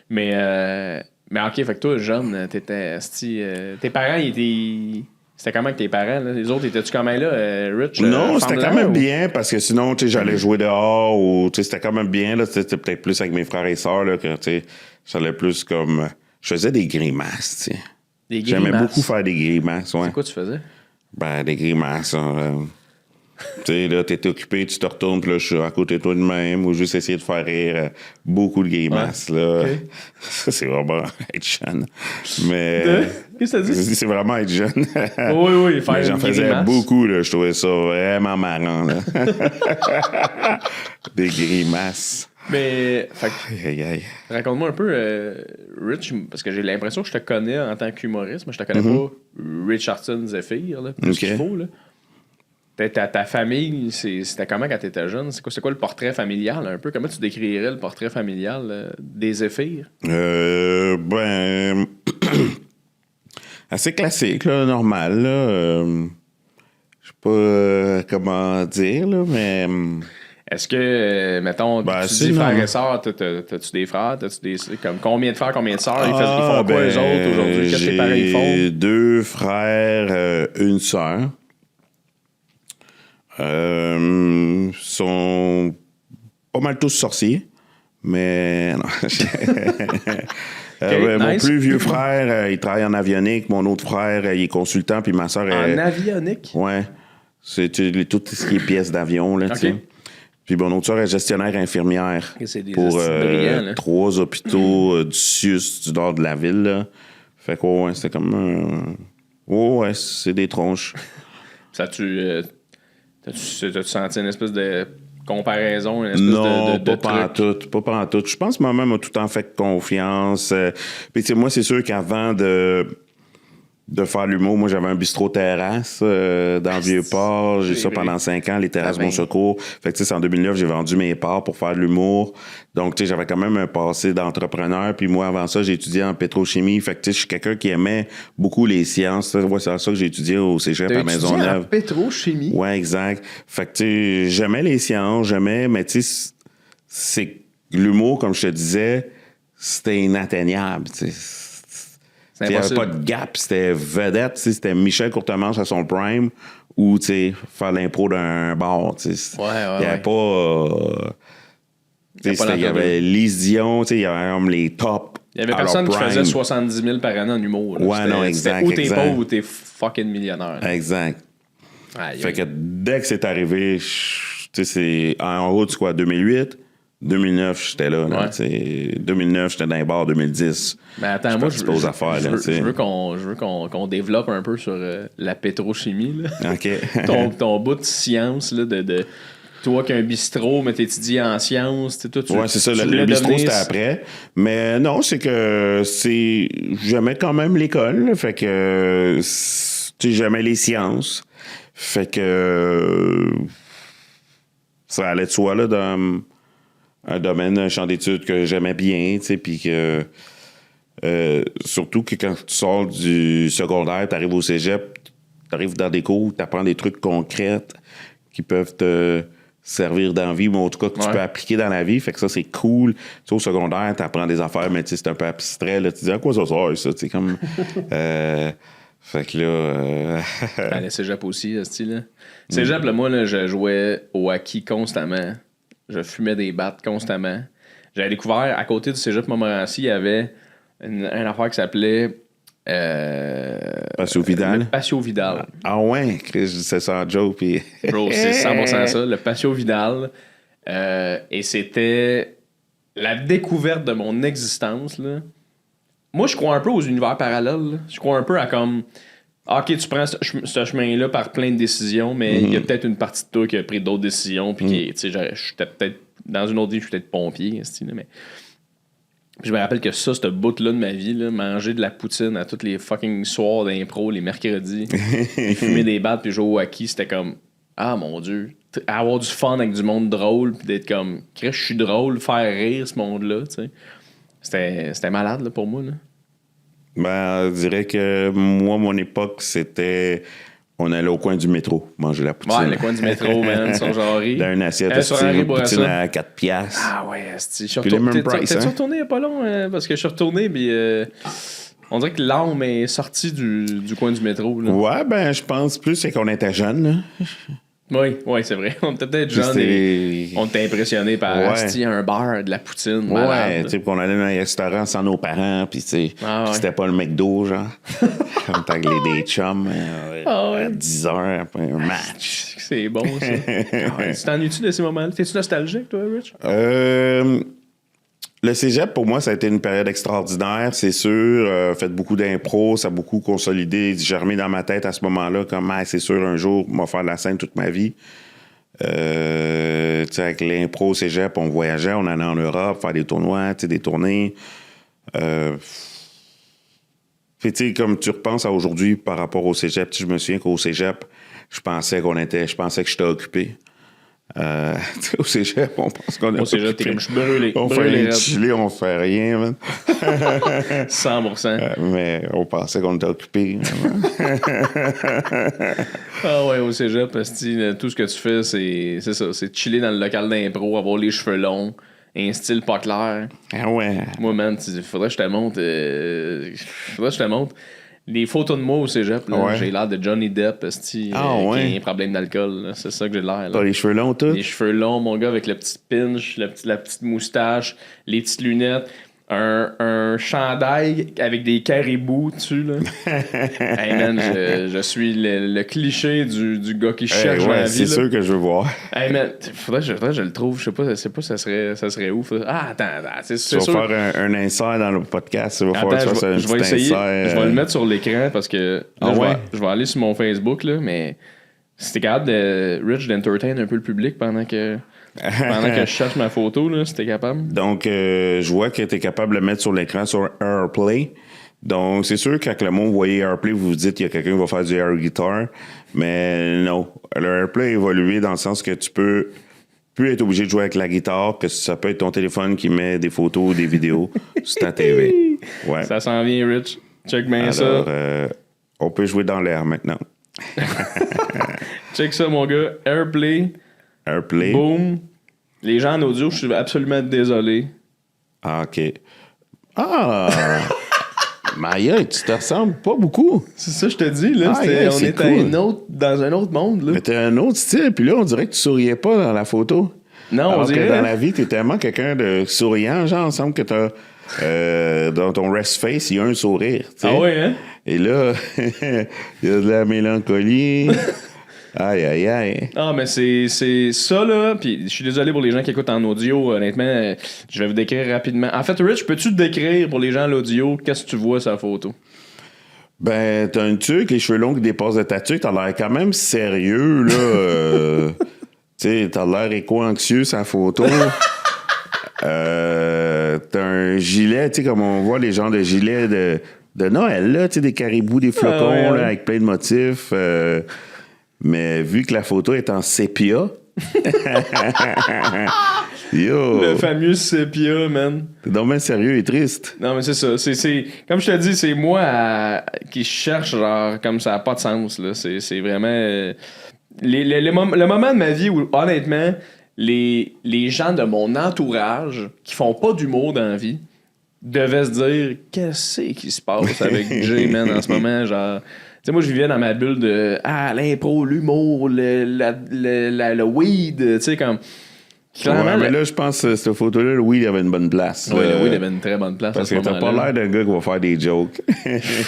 Mais OK, fait que toi, jeune, t'étais... tes parents, ils étaient... C'était comment avec tes parents? Là? Les autres, étais-tu quand même là, Rich? Non, c'était quand même bien, parce que sinon, tu sais, j'allais jouer dehors, ou tu sais, c'était quand même bien, là, c'était peut-être plus avec mes frères et sœurs, là, que, tu sais, j'allais plus comme... Je faisais des grimaces, tu sais. Des grimaces? J'aimais beaucoup faire des grimaces, ouais. C'est quoi tu faisais? Ben, des grimaces, tu sais, là, t'es occupé, tu te retournes, puis là, je suis à côté de toi de même, ou juste essayer de faire rire beaucoup de grimaces, là. Okay. Ça, c'est vraiment être jeune. Mais... Qu'est-ce que t'as dit? C'est vraiment être jeune. Oui, faire mais j'en faisais beaucoup, là. Je trouvais ça vraiment marrant, là. Des grimaces. Mais, raconte-moi un peu, Rich, parce que j'ai l'impression que je te connais en tant qu'humoriste, mais je te connais pas Richardson Zephyr, là, plus qu'il faut, là. Ta famille, c'était comment quand t'étais jeune? C'est quoi le portrait familial, un peu? Comment tu décrirais le portrait familial des Zéphyrs? assez classique, là, normal. Là. pas comment dire, là, mais... Est-ce que, mettons, tu dis frères et sœurs, t'as-tu des frères? Comme combien de frères, combien de sœurs? Ils font quoi, eux autres, aujourd'hui? Qu'est-ce que tes parents font? J'ai 2 frères, une sœur. Sont pas mal tous sorciers, mais... Non. Okay, mon nice. plus vieux frère, il travaille en avionique. Mon autre frère, il est consultant, puis ma sœur... En avionique? Ouais. C'est tout ce qui est pièces d'avion, là, tu sais. Puis mon autre sœur est gestionnaire infirmière pour 3 hôpitaux du CIUS du nord de la ville. Là. Fait que ouais, c'était comme ouais, c'est des tronches. Ça t'as-tu senti une espèce de comparaison, une espèce non, de pas en tout. Je pense que ma mère m'a tout le temps fait confiance. Puis tu sais, moi, c'est sûr qu'avant de faire l'humour, moi j'avais un bistrot terrasse dans le Vieux-Port. J'ai ça pendant 5 ans, les terrasses Bon Secours. Fait que tu sais, c'est en 2009, j'ai vendu mes parts pour faire de l'humour. Donc tu sais, j'avais quand même un passé d'entrepreneur. Puis moi, avant ça, j'ai étudié en pétrochimie. Fait que tu sais, je suis quelqu'un qui aimait beaucoup les sciences. Ouais, c'est ça que j'ai étudié au Cégep à Maisonneuve. En pétrochimie? Ouais, exact. Fait que tu sais, j'aimais les sciences, mais tu sais, c'est l'humour, comme je te disais, c'était inatteignable, tu sais. Il n'y avait pas de gap, c'était vedette, c'était Michel Courtemanche à son prime ou faire l'impro d'un bar. Il n'y avait pas. Il y avait Lise Dion, il y avait comme les tops. Il y avait personne qui faisait 70 000 par année en humour. Là. Ouais, non, exact. Ou t'es pauvre ou t'es fucking millionnaire. Là. Exact. Fait que dès que c'est arrivé, c'est en haut de quoi, 2008? 2009, j'étais là. Ouais. 2009, j'étais dans les bars. 2010. Mais attends, moi, je veux qu'on qu'on développe un peu sur la pétrochimie. Là. OK. ton bout de science, là, de toi qui as un bistrot, mais t'étudies en sciences. Oui, c'est ça. Le bistrot, c'était après. Mais non, c'est que j'aimais quand même l'école. Fait que j'aimais les sciences. Fait que ça allait de soi là, dans un domaine, un champ d'études que j'aimais bien, tu sais, puis que surtout que quand tu sors du secondaire, tu arrives au cégep, tu arrives dans des cours, tu apprends des trucs concrets qui peuvent te servir dans la vie, ou en tout cas que tu peux appliquer dans la vie, fait que ça, c'est cool. Tu sais, au secondaire, tu apprends des affaires, mais tu sais, c'est un peu abstrait, là, tu dis à quoi ça sert, ça, tu sais, comme... fait que là... le cégep aussi, là. Cégep, là, moi, là, je jouais au hockey constamment. Je fumais des battes constamment. J'avais découvert, à côté du cégep Montmorency, il y avait une affaire qui s'appelait... Patio Vidal. Le Patio Vidal. Ah ouais, Chris, c'est ça, Joe. Puis... Bro, c'est 100% ça, le Patio Vidal. Et c'était la découverte de mon existence, là. Moi, je crois un peu aux univers parallèles. Là. Je crois un peu à comme... OK, tu prends ce chemin-là par plein de décisions, mais il y a peut-être une partie de toi qui a pris d'autres décisions, puis qui, tu sais, j'étais peut-être... Dans une autre vie, je suis peut-être pompier, mais... Puis je me rappelle que ça, cette bout-là de ma vie, là, manger de la poutine à tous les fucking soirs d'impro, les mercredis, puis fumer des battes, puis jouer au hockey, c'était comme... Ah, mon Dieu! Avoir du fun avec du monde drôle, puis d'être comme... Je suis drôle, faire rire ce monde-là, tu sais. C'était malade, là, pour moi, là. Ben, je dirais que moi, mon époque, c'était... On allait au coin du métro manger la poutine. Ouais, le coin du métro, man, sur Jarry. Dans une assiette de poutine à 4 piastres. Ah ouais, je suis retourné. T'es retourné il n'y a pas long? Parce que je suis retourné, puis on dirait que l'âme est sortie du coin du métro. Là. Ouais, ben, je pense plus c'est qu'on était jeunes, là. Oui, c'est vrai. On était peut-être jeunes et on était impressionnés par un bar, de la poutine. Ouais, tu sais, qu'on allait dans un restaurant sans nos parents, puis tu sais, c'était pas le McDo, genre. Comme t'as des chums à 10 heures après un match. C'est bon, ça. Tu t'ennuies-tu de ces moments-là? T'es-tu nostalgique, toi, Rich? Le cégep, pour moi, ça a été une période extraordinaire, c'est sûr. Fait beaucoup d'impro, ça a beaucoup consolidé, germé dans ma tête à ce moment-là, comme c'est sûr, un jour, on va faire de la scène toute ma vie. Tu sais, avec l'impro au cégep, on voyageait, on allait en Europe, faire des tournois, des tournées. Puis, tu sais, comme tu repenses à aujourd'hui par rapport au cégep, je me souviens qu'au cégep, je pensais que j'étais occupé. Au cégep, on pense qu'on est Au cégep, t'es comme je suis brûlé. On brûlé fait chiller, on fait rien, man. 100%. Mais on pensait qu'on était occupé. Ah ouais, au cégep, parce que tout ce que tu fais, c'est ça. C'est chiller dans le local d'impro, avoir les cheveux longs, un style pas clair. Ah ouais. Moi, man, faudrait que je te montre. Faudrait que je te montre. Les photos de moi au cégep, là, Ouais. j'ai l'air de Johnny Depp, qui a un problème d'alcool. Là. C'est ça que j'ai l'air. Là. T'as les cheveux longs, tout? Les cheveux longs, mon gars, avec le petit pinch, la petite moustache, les petites lunettes, un chandail avec des caribous dessus. Là. Hey man, je suis le cliché du gars qui cherche dans la vie. C'est sûr que je veux voir. Hey man, faudrait que je le trouve. Je sais pas ça serait où. Ah, attends, c'est Tu vas sûr. faire un insert dans le podcast. Il va falloir Attends, que tu fasses un je vais petit essayer. insert. Je vais le mettre sur l'écran parce que là, ouais? je vais aller sur mon Facebook, là, mais si t'es capable de Rich d'entertain un peu le public pendant que je cherche ma photo, là, si t'es capable. Donc, je vois que tu es capable de le mettre sur l'écran sur AirPlay. Donc, c'est sûr que quand le monde voyait AirPlay, vous vous dites qu'il y a quelqu'un qui va faire du air guitar. Mais non. Le AirPlay a évolué dans le sens que tu peux plus être obligé de jouer avec la guitare, que ça peut être ton téléphone qui met des photos ou des vidéos sur ta TV. Ouais. Ça s'en vient, Rich. Check bien Alors, ça. on peut jouer dans l'air maintenant. Check ça, mon gars. AirPlay. AirPlay. Boom. Les gens en audio, je suis absolument désolé. Ah, OK. Ah! Maya, tu te ressembles pas beaucoup. C'est ça, je te dis, là. On c'est est cool. dans un autre monde, là. Mais t'as un autre style, puis là, on dirait que tu souriais pas dans la photo. Non, Alors on dirait. que dans la vie, t'es tellement quelqu'un de souriant, genre, il semble que t'as... dans ton rest face, il y a un sourire. Tu sais. Ah ouais, hein? Et là, il y a de la mélancolie. Aïe, aïe, aïe. Ah, mais c'est ça, là. Puis je suis désolé pour les gens qui écoutent en audio. Honnêtement, je vais vous décrire rapidement. En fait, Rich, peux-tu te décrire pour les gens à l'audio qu'est-ce que tu vois sur la photo? Ben, t'as une tuque, les cheveux longs qui dépassent de ta tuque, t'as l'air quand même sérieux, là. Tu sais, t'as l'air éco-anxieux sur la photo. T'as un gilet, tu sais, comme on voit les genres de gilets de Noël, là, tu sais, des caribous, des flocons, ouais. là, avec plein de motifs. Mais vu que la photo est en sépia, yo, Le fameux sépia, man. t'es donc bien sérieux et triste. Non, mais c'est ça. C'est comme je te dis, c'est moi qui cherche, genre, comme ça n'a pas de sens, là. C'est vraiment. Le moment de ma vie où, honnêtement, les gens de mon entourage qui font pas d'humour dans la vie devaient se dire qu'est-ce qui se passe avec Jay, man, en ce moment, genre. Tu sais, moi, je vivais dans ma bulle de l'impro, l'humour, le weed, tu sais, comme. Ouais, mais là, je pense que cette photo-là, le weed avait une bonne place. Oui, le weed avait une très bonne place. Parce à ce que t'as pas moment-là. l'air d'un gars qui va faire des jokes.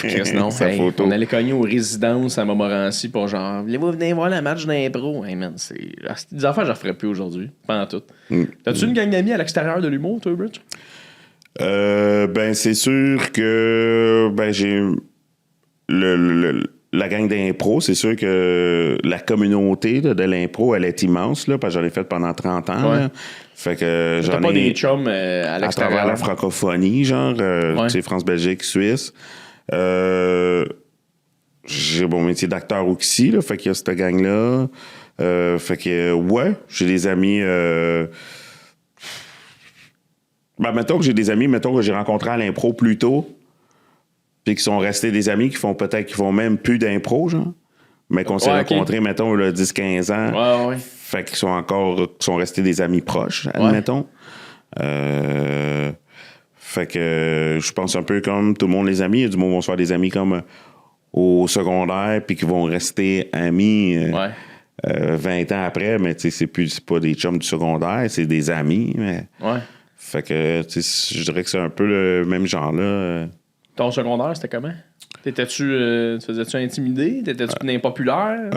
Chris, non. Sa Hey, photo. on allait cogner aux résidences à Montmorency pour genre, voulez-vous venir voir le match d'impro? Hey man, c'est des affaires que je referais plus aujourd'hui. Pas en tout. T'as-tu une gang d'amis à l'extérieur de l'humour, toi, Rich? Ben, c'est sûr que j'ai la gang d'impro, c'est sûr que la communauté là, de l'impro, elle est immense, là, parce que j'en ai fait pendant 30 ans. Ouais. Là. Fait que T'as j'en pas ai des chums à à l'extérieur? travers la francophonie, genre, tu sais, France, Belgique, Suisse. J'ai mon métier d'acteur aussi, là, fait qu'il y a cette gang-là. Fait que, ouais, j'ai des amis... mettons que j'ai des amis, mettons que j'ai rencontré à l'impro plus tôt, puis qui sont restés des amis qui font même plus d'impro, genre, mais qu'on s'est rencontrés, mettons, là, 10-15 ans. Ouais. Fait qu'ils sont restés des amis proches, admettons. Fait que je pense un peu comme tout le monde, les amis. Il y a du monde qui vont se faire des amis comme au secondaire, puis qui vont rester amis 20 ans après, mais tu sais, c'est pas des chums du secondaire, c'est des amis. Mais... Ouais. Fait que, tu sais, je dirais que c'est un peu le même genre-là. Ton secondaire, c'était comment? Tu faisais-tu intimider? T'étais-tu impopulaire?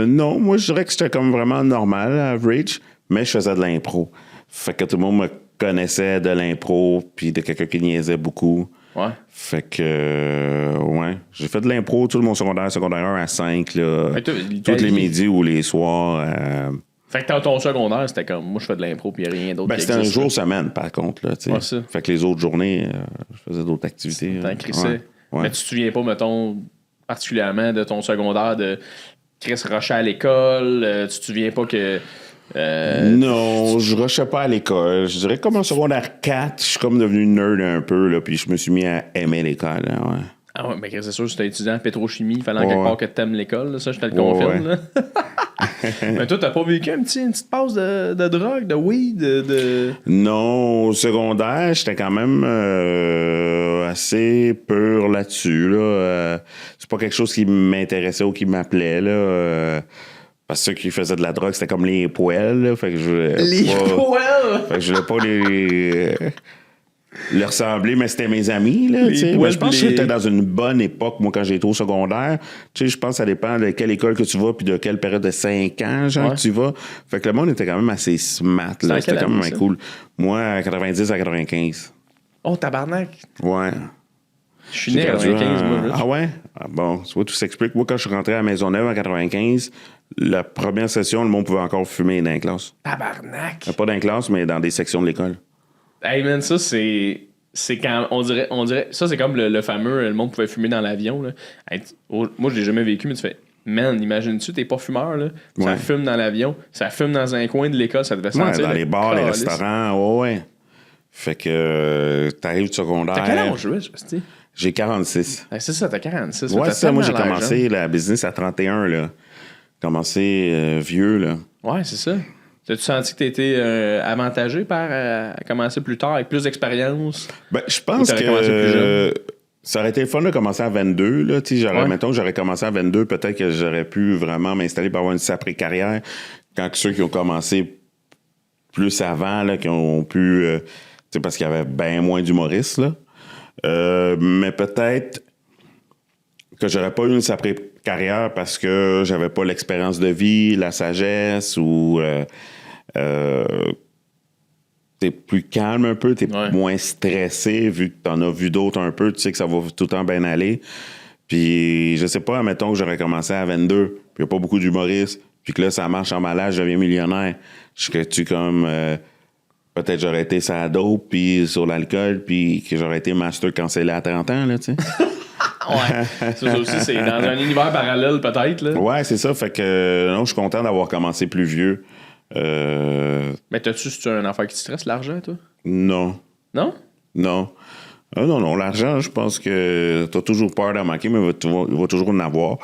Non, moi, je dirais que c'était comme vraiment normal, average, mais je faisais de l'impro. Fait que tout le monde me connaissait de l'impro, puis de quelqu'un qui niaisait beaucoup. Ouais. Fait que, ouais, j'ai fait de l'impro tout mon secondaire 1 à 5, là, tous les midis ou les soirs. Fait que ton secondaire, c'était comme, moi, je fais de l'impro, puis il n'y a rien d'autre qui C'était un existe, jour là. semaine, par contre, là, tu sais. Ça. Fait que les autres journées, je faisais d'autres activités. T'en crissais. Ouais. Mais tu te souviens pas, mettons, particulièrement de ton secondaire, de Chris rushait à l'école, tu te souviens pas que. Non, je rushais pas à l'école. Je dirais comme en secondaire 4, je suis comme devenu nerd un peu, là, puis je me suis mis à aimer l'école. Là, ouais. Ah ouais, mais c'est sûr, si t'es étudiant en pétrochimie, il fallait en Ouais. quelque part que t'aimes l'école, là, ça je te le confirme. Ouais. Là. Mais toi, t'as pas vécu une petite passe de drogue, de weed, de. Non, au secondaire, j'étais quand même assez pur là-dessus. Là. C'est pas quelque chose qui m'intéressait ou qui m'appelait. Là. Parce que ceux qui faisaient de la drogue, c'était comme les poêles. Là, fait que je voulais Les pas, poêles! fait que je voulais pas leur ressembler, mais c'était mes amis. Là, Les tu sais. poêles, Mais je pense que les- j'étais dans une bonne époque, moi, quand j'étais au secondaire. Tu sais, je pense que ça dépend de quelle école que tu vas puis de quelle période de 5 ans, genre, Ouais. que tu vas. Fait que le monde était quand même assez smart. C'est Là. à C'était quelle quand même année, ça? cool. Moi, à 90 à 95. Oh, tabarnak! Ouais. Je suis né à gradué 95, moi. Là. Ah ouais? Ah bon, tu vois, tout s'explique. Moi, quand je suis rentré à Maisonneuve en 95, la première session, le monde pouvait encore fumer dans les classes. Tabarnak! Pas dans les classes, mais dans des sections de l'école. Hey man, ça c'est quand on dirait ça c'est comme le fameux le monde pouvait fumer dans l'avion là. Hey, moi je l'ai jamais vécu mais tu fais man, imagine-tu t'es pas fumeur là, ça Ouais. fume dans l'avion, ça fume dans un coin de l'école, ça devait Ouais, sentir dans le les bars, les calice. restaurants, ouais. Fait que t'arrives du secondaire. T'as quel âge, Rich? C'est J'ai 46. ça, t'as 46. Ouais, t'as c'est ça. Moi, j'ai tellement l'air commencé la business à 31, là. Commencé vieux, là. jeune. Ouais, c'est ça. T'as-tu senti que t'étais avantagé par commencer plus tard avec plus d'expérience? Ben, je pense Ou t'aurais commencé plus que jeune? ça aurait été le fun de commencer à 22. Là, Ouais. mettons que j'aurais commencé à 22, peut-être que j'aurais pu vraiment m'installer pour avoir une sacrée carrière. Quand ceux qui ont commencé plus avant, là, qui ont pu... parce qu'il y avait bien moins d'humoristes. Là. Mais peut-être que j'aurais pas eu une sacrée carrière parce que j'avais pas l'expérience de vie, la sagesse ou... t'es plus calme un peu, t'es Ouais. moins stressé vu que t'en as vu d'autres un peu, tu sais que ça va tout le temps bien aller. Puis je sais pas, mettons que j'aurais commencé à 22, puis il n'y a pas beaucoup d'humoristes, puis que là ça marche en malade, je deviens millionnaire. Je serais-tu comme peut-être j'aurais été sur la dope, puis sur l'alcool, puis que j'aurais été master cancellé à 30 ans, là, tu sais. Ouais. Ça aussi, c'est dans un univers parallèle peut-être. Là. Ouais, c'est ça. Fait que non, je suis content d'avoir commencé plus vieux. Mais c'est un affaire qui te stresse, l'argent, toi? Non. Non? Non. Ah, non, l'argent, je pense que t'as toujours peur d'en manquer, mais il va toujours en avoir.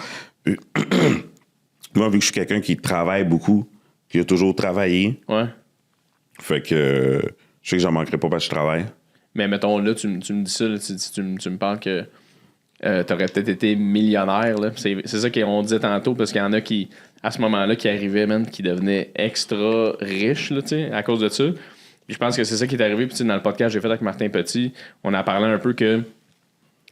Puis, moi, vu que je suis quelqu'un qui travaille beaucoup, qui a toujours travaillé, Ouais. fait que je sais que j'en manquerai pas parce que je travaille. Mais mettons, là, tu me dis ça, là, tu me parles que t'aurais peut-être été millionnaire. Là. C'est ça qu'on disait tantôt, parce qu'il y en a qui, à ce moment-là, qui arrivaient, même, qui devenaient extra riches, là, à cause de ça. Puis je pense que c'est ça qui est arrivé. Puis dans le podcast que j'ai fait avec Martin Petit, on a parlé un peu que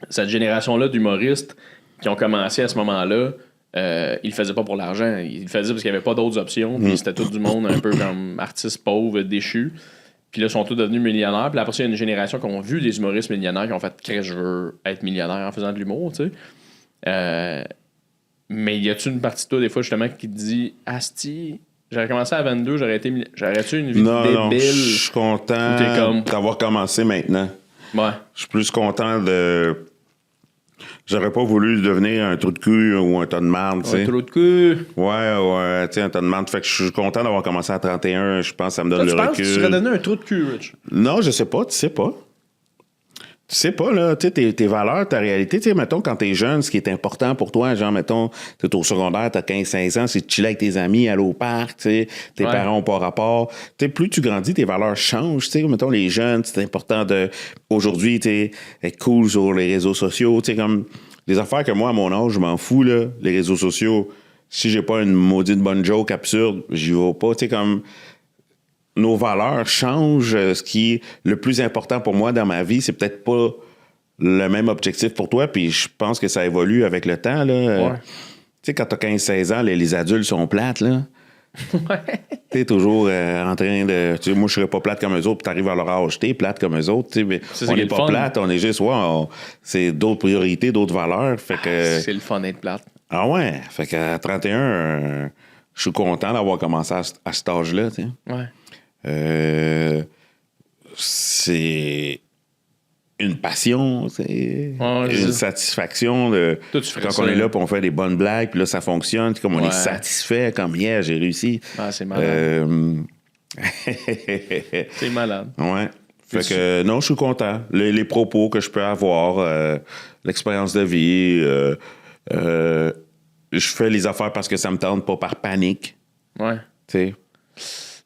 cette génération-là d'humoristes qui ont commencé à ce moment-là, ils le faisaient pas pour l'argent. Ils le faisaient parce qu'il n'y avait pas d'autres options. Puis c'était tout du monde un peu comme artistes pauvres, déchus. Puis là, ils sont tous devenus millionnaires. Puis après ça, il y a une génération qui ont vu des humoristes millionnaires qui ont fait « je veux être millionnaire en faisant de l'humour », tu sais. Mais y a-tu une partie de toi, des fois, justement, qui te dit « Asti, j'aurais commencé à 22, j'aurais-tu une vie Non, débile? » je suis content Ou t'es comme- d'avoir commencé maintenant. Ouais. Je suis plus content de... J'aurais pas voulu devenir un trou de cul ou un tas de marde, tu sais. Un trou de cul. Ouais, tu sais, un tas de marde. Fait que je suis content d'avoir commencé à 31. Je pense que ça me donne Toi, le tu penses recul. que tu serais donné un trou de cul, Rich? Non, je sais pas, tu sais pas. Tu sais pas, là, tu sais, tes valeurs, ta réalité, tu sais, mettons, quand t'es jeune, ce qui est important pour toi, genre, mettons, t'es au secondaire, t'as 15-16 ans, c'est de chiller avec tes amis, aller au parc, tu sais, tes Ouais. parents ont pas rapport. Tu sais, plus tu grandis, tes valeurs changent, tu sais, mettons, les jeunes, c'est important de, aujourd'hui, tu sais, être cool sur les réseaux sociaux, tu sais, comme, des affaires que moi, à mon âge, je m'en fous, là, les réseaux sociaux. Si j'ai pas une maudite bonne joke absurde, j'y vais pas, tu sais, comme, nos valeurs changent. Ce qui est le plus important pour moi dans ma vie, c'est peut-être pas le même objectif pour toi, puis je pense que ça évolue avec le temps. Là. Ouais. Tu sais, quand t'as 15-16 ans, les adultes sont plates, là. Ouais. T'es toujours en train de... Tu sais, moi, je serais pas plate comme eux autres, puis t'arrives à leur âge, t'es plate comme eux autres. Tu sais, mais C'est on qui est n'est le pas fun. plate, on est juste... Ouais, c'est d'autres priorités, d'autres valeurs. Fait que... C'est le fun d'être plate. Ah ouais, fait qu'à 31, je suis content d'avoir commencé à cet âge-là, tu sais. Ouais. C'est une passion, c'est une satisfaction de quand on est là, puis on fait des bonnes blagues, puis là, ça fonctionne, comme on est satisfait, comme hier, j'ai réussi. Ah, c'est malade. C'est malade. Ouais. Fait que non, je suis content. Les propos que je peux avoir, l'expérience de vie, je fais les affaires parce que ça me tente, pas par panique. Ouais. Tu sais.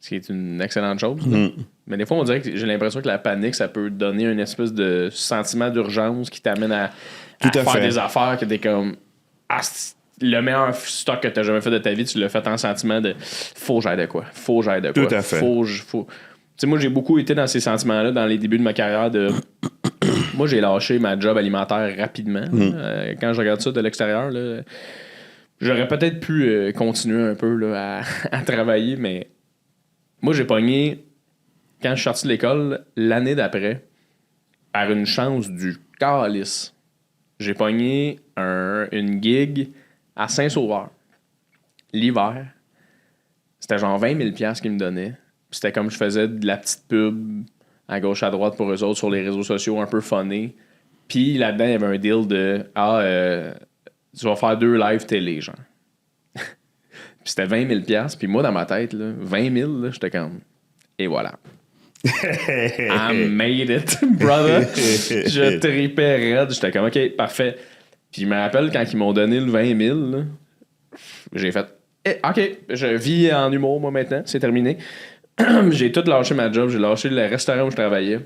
Ce qui est une excellente chose. Mais des fois, on dirait que j'ai l'impression que la panique, ça peut donner une espèce de sentiment d'urgence qui t'amène à faire des affaires que t'es comme... Ah, le meilleur stock que t'as jamais fait de ta vie, tu l'as fait en sentiment de faut que j'aille de quoi. Faut que j'aille de quoi. Tout à fait. Tu sais, moi, j'ai beaucoup été dans ces sentiments-là dans les débuts de ma carrière de... Moi, j'ai lâché ma job alimentaire rapidement. Quand je regarde ça de l'extérieur, là, j'aurais peut-être pu continuer un peu là, à travailler, mais moi, j'ai pogné, quand je suis sorti de l'école, l'année d'après, par une chance du calice, j'ai pogné une gig à Saint-Sauveur, l'hiver. C'était genre 20 000 $ qu'ils me donnaient. Puis c'était comme je faisais de la petite pub à gauche, à droite pour eux autres sur les réseaux sociaux un peu funnés. Puis là-dedans, il y avait un deal de tu vas faire 2 lives télé, genre. Puis c'était 20 000 $. Puis moi, dans ma tête, là, 20 000, là, j'étais comme... Et voilà. I made it, brother. Je tripais raide. J'étais comme, OK, parfait. Puis je me rappelle quand ils m'ont donné le 20 000, là, j'ai fait... OK, je vis en humour, moi, maintenant. C'est terminé. J'ai tout lâché ma job. J'ai lâché le restaurant où je travaillais.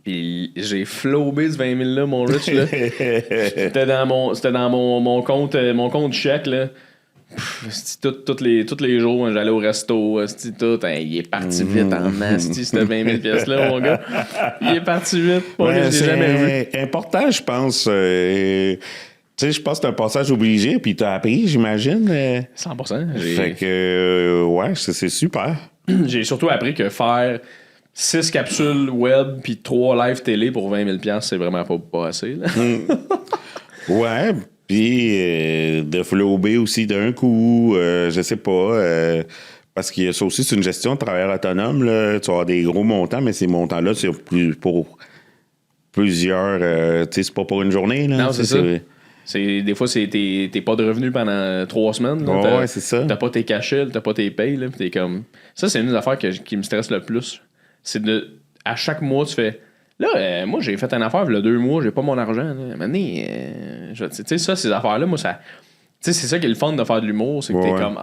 Puis j'ai flobé ce 20 000 là, mon Rich, là. C'était dans mon compte chèque, là. Tous les jours, j'allais au resto, il est parti vite en nasty, ce 20 000 pièces là, mon gars. Il est parti vite, je l'ai jamais vu. Important, je pense. Tu sais, je pense que c'est un passage obligé, puis t'as appris, j'imagine. 100%. Fait que, ouais, c'est super. J'ai surtout appris que faire 6 capsules web puis 3 lives télé pour 20 000 $, c'est vraiment pas assez. Là. Ouais, puis de flober aussi d'un coup, je sais pas. Parce que ça aussi, c'est une gestion de travailleur autonome. Là. Tu vas avoir des gros montants, mais ces montants-là, c'est pour plusieurs... tu sais, c'est pas pour une journée. Là. Non, c'est ça. Des fois, t'es pas de revenus pendant 3 semaines. Là, ouais, c'est ça. T'as pas tes cachets, t'as pas tes payes. Là, t'es comme... Ça, c'est une des affaires qui me stresse le plus. C'est à chaque mois, tu fais... Là, moi, j'ai fait une affaire, il y a 2 mois, j'ai pas mon argent. Maintenant, tu sais, ça, ces affaires-là, moi, ça... Tu sais, c'est ça qui est le fun de faire de l'humour, c'est que t'es comme...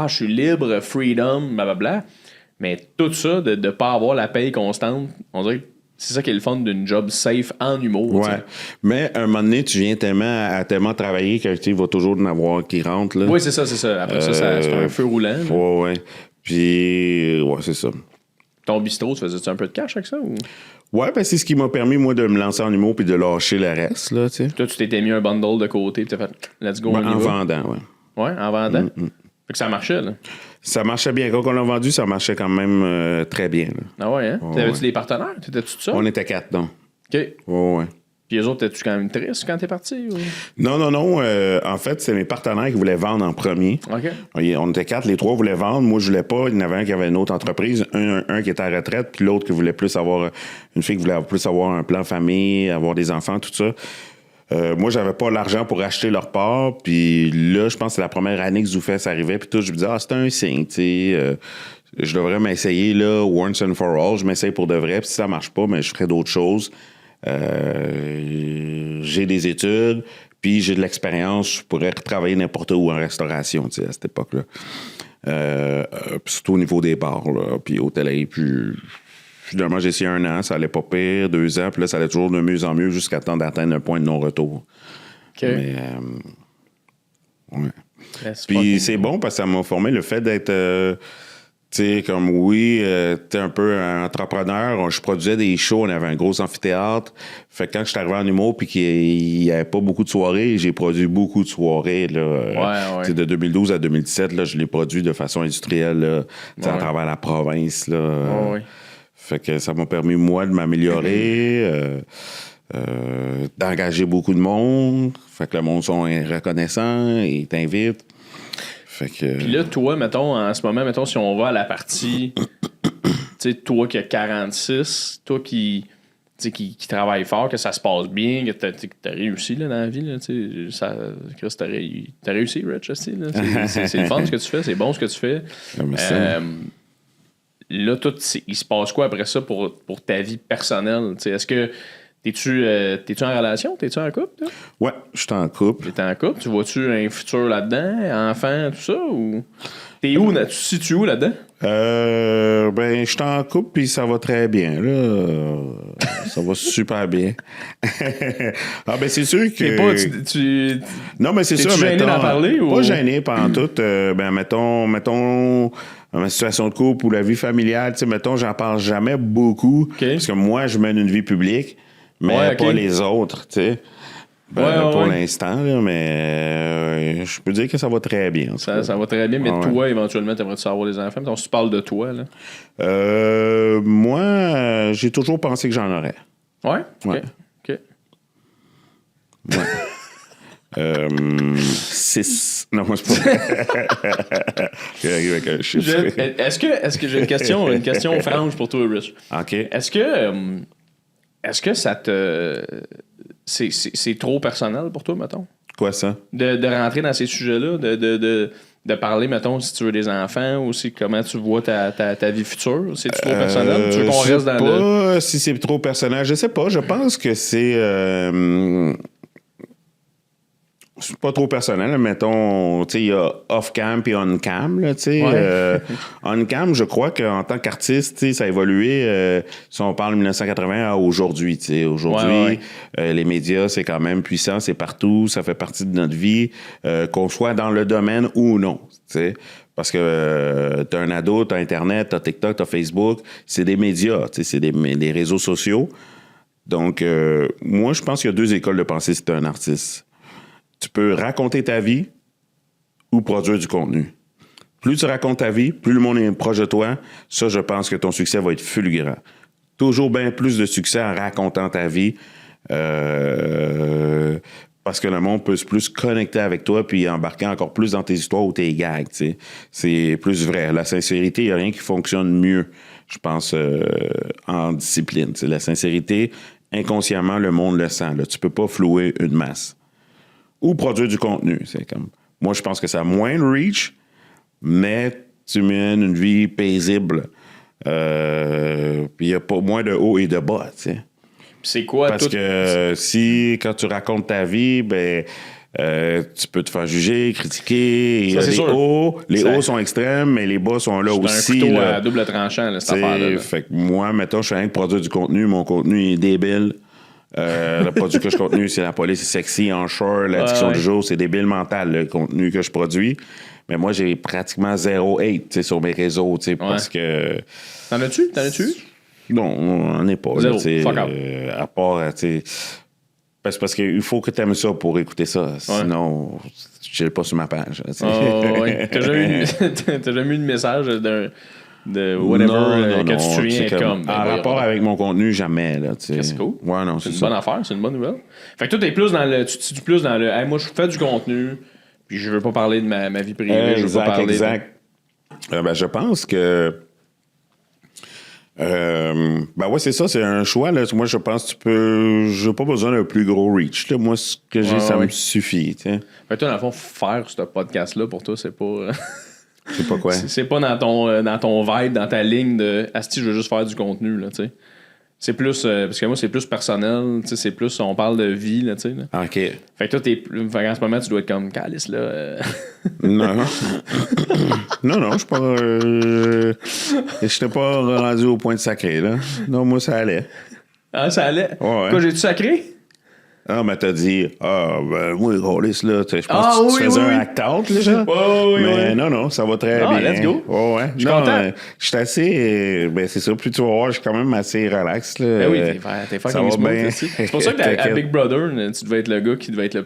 je suis libre, freedom, blablabla. Mais tout ça, de pas avoir la paye constante, on dirait que c'est ça qui est le fun d'une job safe en humour. Ouais. T'sais. Mais à un moment donné, tu viens tellement travailler que il va toujours en avoir qui rentrent. Là. Oui, c'est ça. Après ça, c'est un feu roulant. Là. Ouais. Puis, ouais, c'est ça. Ton bistrot, tu faisais-tu un peu de cash avec ça? Ou? Ouais, ben c'est ce qui m'a permis, moi, de me lancer en humour puis de lâcher le reste, là, tu sais. Toi, tu t'étais mis un bundle de côté puis t'as fait « let's go, on y va ». En vendant, ouais. Ouais, en vendant? Fait que ça marchait, là. Ça marchait bien. Quand on l'a vendu, ça marchait quand même très bien, là. Ah ouais, hein? T'avais-tu des partenaires? T'étais-tu tout seul? On était 4, donc. OK. Ouais. Puis les autres, t'étais-tu quand même triste quand t'es parti? Ou? Non. En fait, c'est mes partenaires qui voulaient vendre en premier. OK. On était 4, les 3 voulaient vendre. Moi, je voulais pas. Il y en avait un qui avait une autre entreprise, un qui était à retraite, puis l'autre qui voulait plus avoir... Une fille qui voulait plus avoir un plan famille, avoir des enfants, tout ça. Moi, j'avais pas l'argent pour acheter leur part. Puis là, je pense que c'est la première année que Zoufès arrivait. Puis tout, je me disais, c'est un signe, tu sais. Je devrais m'essayer, là, once and for all. Je m'essaye pour de vrai. Puis si ça marche pas, mais je ferai d'autres choses. J'ai des études, puis j'ai de l'expérience. Je pourrais travailler n'importe où en restauration, tu sais, à cette époque-là. Surtout au niveau des bars, là, puis hôtellerie. Puis finalement, j'ai essayé 1 an, ça allait pas pire, 2 ans, puis là, ça allait toujours de mieux en mieux jusqu'à temps d'atteindre un point de non-retour. OK. Mais, ouais. Puis c'est bon parce que ça m'a formé le fait d'être... tu sais, comme t'es un peu un entrepreneur. Je produisais des shows, on avait un gros amphithéâtre. Fait que quand je suis arrivé en humour puis qu'il n'y avait pas beaucoup de soirées, j'ai produit beaucoup de soirées. Là, ouais. De 2012 à 2017, là, je l'ai produit de façon industrielle là, à travers la province. Là, ouais. Fait que ça m'a permis, moi, de m'améliorer, d'engager beaucoup de monde. Fait que le monde sont reconnaissants, ils t'invitent. Puis là, toi, mettons, en ce moment, mettons, si on va à la partie, tu sais, toi qui as 46, toi qui qui travaillent fort, que ça se passe bien, que t'as réussi là, dans la vie. Là, Chris, t'as réussi, Rich. C'est le fun ce que tu fais, c'est bon ce que tu fais. Là, il se passe quoi après ça pour ta vie personnelle? Est-ce que t'es-tu en relation? T'es-tu en couple? Toi? Ouais, je suis en couple. T'es en couple? Tu vois-tu un futur là-dedans? Enfant, tout ça? Ou t'es où? Tu te situes où là-dedans? Ben, je suis en couple puis ça va très bien. Là. Ça va super bien. Ah, ben, c'est sûr que. Non, mais c'est sûr. T'es-tu gêné d'en parler? Pas gêné pendant tout. Ben, mettons, ma situation de couple ou la vie familiale, mettons, j'en parle jamais beaucoup. Okay. Parce que moi, je mène une vie publique, mais pas les autres, tu sais. Pour l'instant, là, mais je peux dire que ça va très bien. Ça va très bien, mais toi, éventuellement, t'aimerais-tu avoir des enfants? Donc, si tu parles de toi, là. Moi, j'ai toujours pensé que j'en aurais. Ouais? Ouais. OK. Ouais. 6. Non, moi, c'est pas. Est-ce que j'ai une question franche pour toi, Rich? OK. Est-ce que ça te. C'est trop personnel pour toi, mettons? Quoi ça? De rentrer dans ces sujets-là, de parler, mettons, si tu veux des enfants ou comment tu vois ta vie future. C'est-tu trop personnel? Tu veux qu'on reste dans pas si c'est trop personnel. Je sais pas. Je pense que c'est pas trop personnel. Mettons, tu sais, il y a off-cam puis on-cam. Tu sais, on-cam, je crois qu'en tant qu'artiste, tu sais, ça a évolué. Si on parle de 1980 à aujourd'hui, tu sais, aujourd'hui, les médias, c'est quand même puissant, c'est partout, ça fait partie de notre vie, qu'on soit dans le domaine ou non, tu sais. Parce que t'as un ado, t'as Internet, t'as TikTok, t'as Facebook, c'est des médias, tu sais, c'est des réseaux sociaux. Donc, moi, je pense qu'il y a 2 écoles de pensée si t'es un artiste. Tu peux raconter ta vie ou produire du contenu. Plus tu racontes ta vie, plus le monde est proche de toi, ça, je pense que ton succès va être fulgurant. Toujours bien plus de succès en racontant ta vie parce que le monde peut plus connecter avec toi puis embarquer encore plus dans tes histoires ou tes gags. T'sais. C'est plus vrai. La sincérité, il n'y a rien qui fonctionne mieux, je pense, en discipline. T'sais. La sincérité, inconsciemment, le monde le sent. Là. Tu peux pas flouer une masse. Ou produire du contenu. C'est comme. Moi, je pense que ça a moins de reach, mais tu mènes une vie paisible. Puis il y a pas moins de haut et de bas, tu sais. C'est quoi? Parce que quand tu racontes ta vie, ben tu peux te faire juger, critiquer. Il y a des hauts. Les hauts sont extrêmes, mais les bas sont là aussi. C'est un couteau là. à double tranchant, là, cette affaire-là. Fait que moi, mettons, je suis rien que produire du contenu. Mon contenu est débile. Le produit que je contenu, c'est la police, c'est sexy, en short, la discussion du jour, c'est débile mental, le contenu que je produis. Mais moi, j'ai pratiquement 0 hate sur mes réseaux, parce que... T'en as-tu? Non, on n'en est pas. Zéro. Là, à part, parce qu'il faut que tu aimes ça pour écouter ça. Sinon, je ne pas sur ma page. T'as jamais eu de message de whatever que tu te souviens comme. En rapport avec mon contenu, jamais. Là, c'est cool. Ouais, non, c'est une bonne affaire, c'est une bonne nouvelle. Fait que toi, tu te situes plus dans le hey, moi, je fais du contenu, puis je veux pas parler de ma vie privée. Je veux pas parler ben, je pense que. Ben ouais, c'est ça, c'est un choix. Là. Moi, je pense que j'ai pas besoin d'un plus gros reach. Là. Moi, ce que j'ai, ça me suffit. T'sais. Fait que toi, dans le fond, faire ce podcast-là, pour toi, c'est pas. C'est pas quoi? C'est pas dans ton vibe, dans ta ligne de Asti, je veux juste faire du contenu, là, tu sais. C'est plus. Parce que moi, c'est plus personnel, tu sais, c'est plus. On parle de vie, là, tu sais. OK. Fait que toi, en ce moment, tu dois être comme Calice, là. Non. non, je suis pas. J'étais pas rendu au point de sacré, là. Non, moi, ça allait. Ah, ça allait? Ouais. Quoi, j'ai-tu sacré? Ah, mais t'as dit, ben, oui, Rollis, là, je pense que tu faisais un act-out, là, genre. Mais non, ça va très bien. Let's go. Ouais. Je suis content. Je suis assez, ben, c'est ça, plus tu vas voir, je suis quand même assez relax, là. Ben oui, t'es fucking smooth aussi. C'est pour ça qu'à Big Brother, tu devais être le gars qui devait être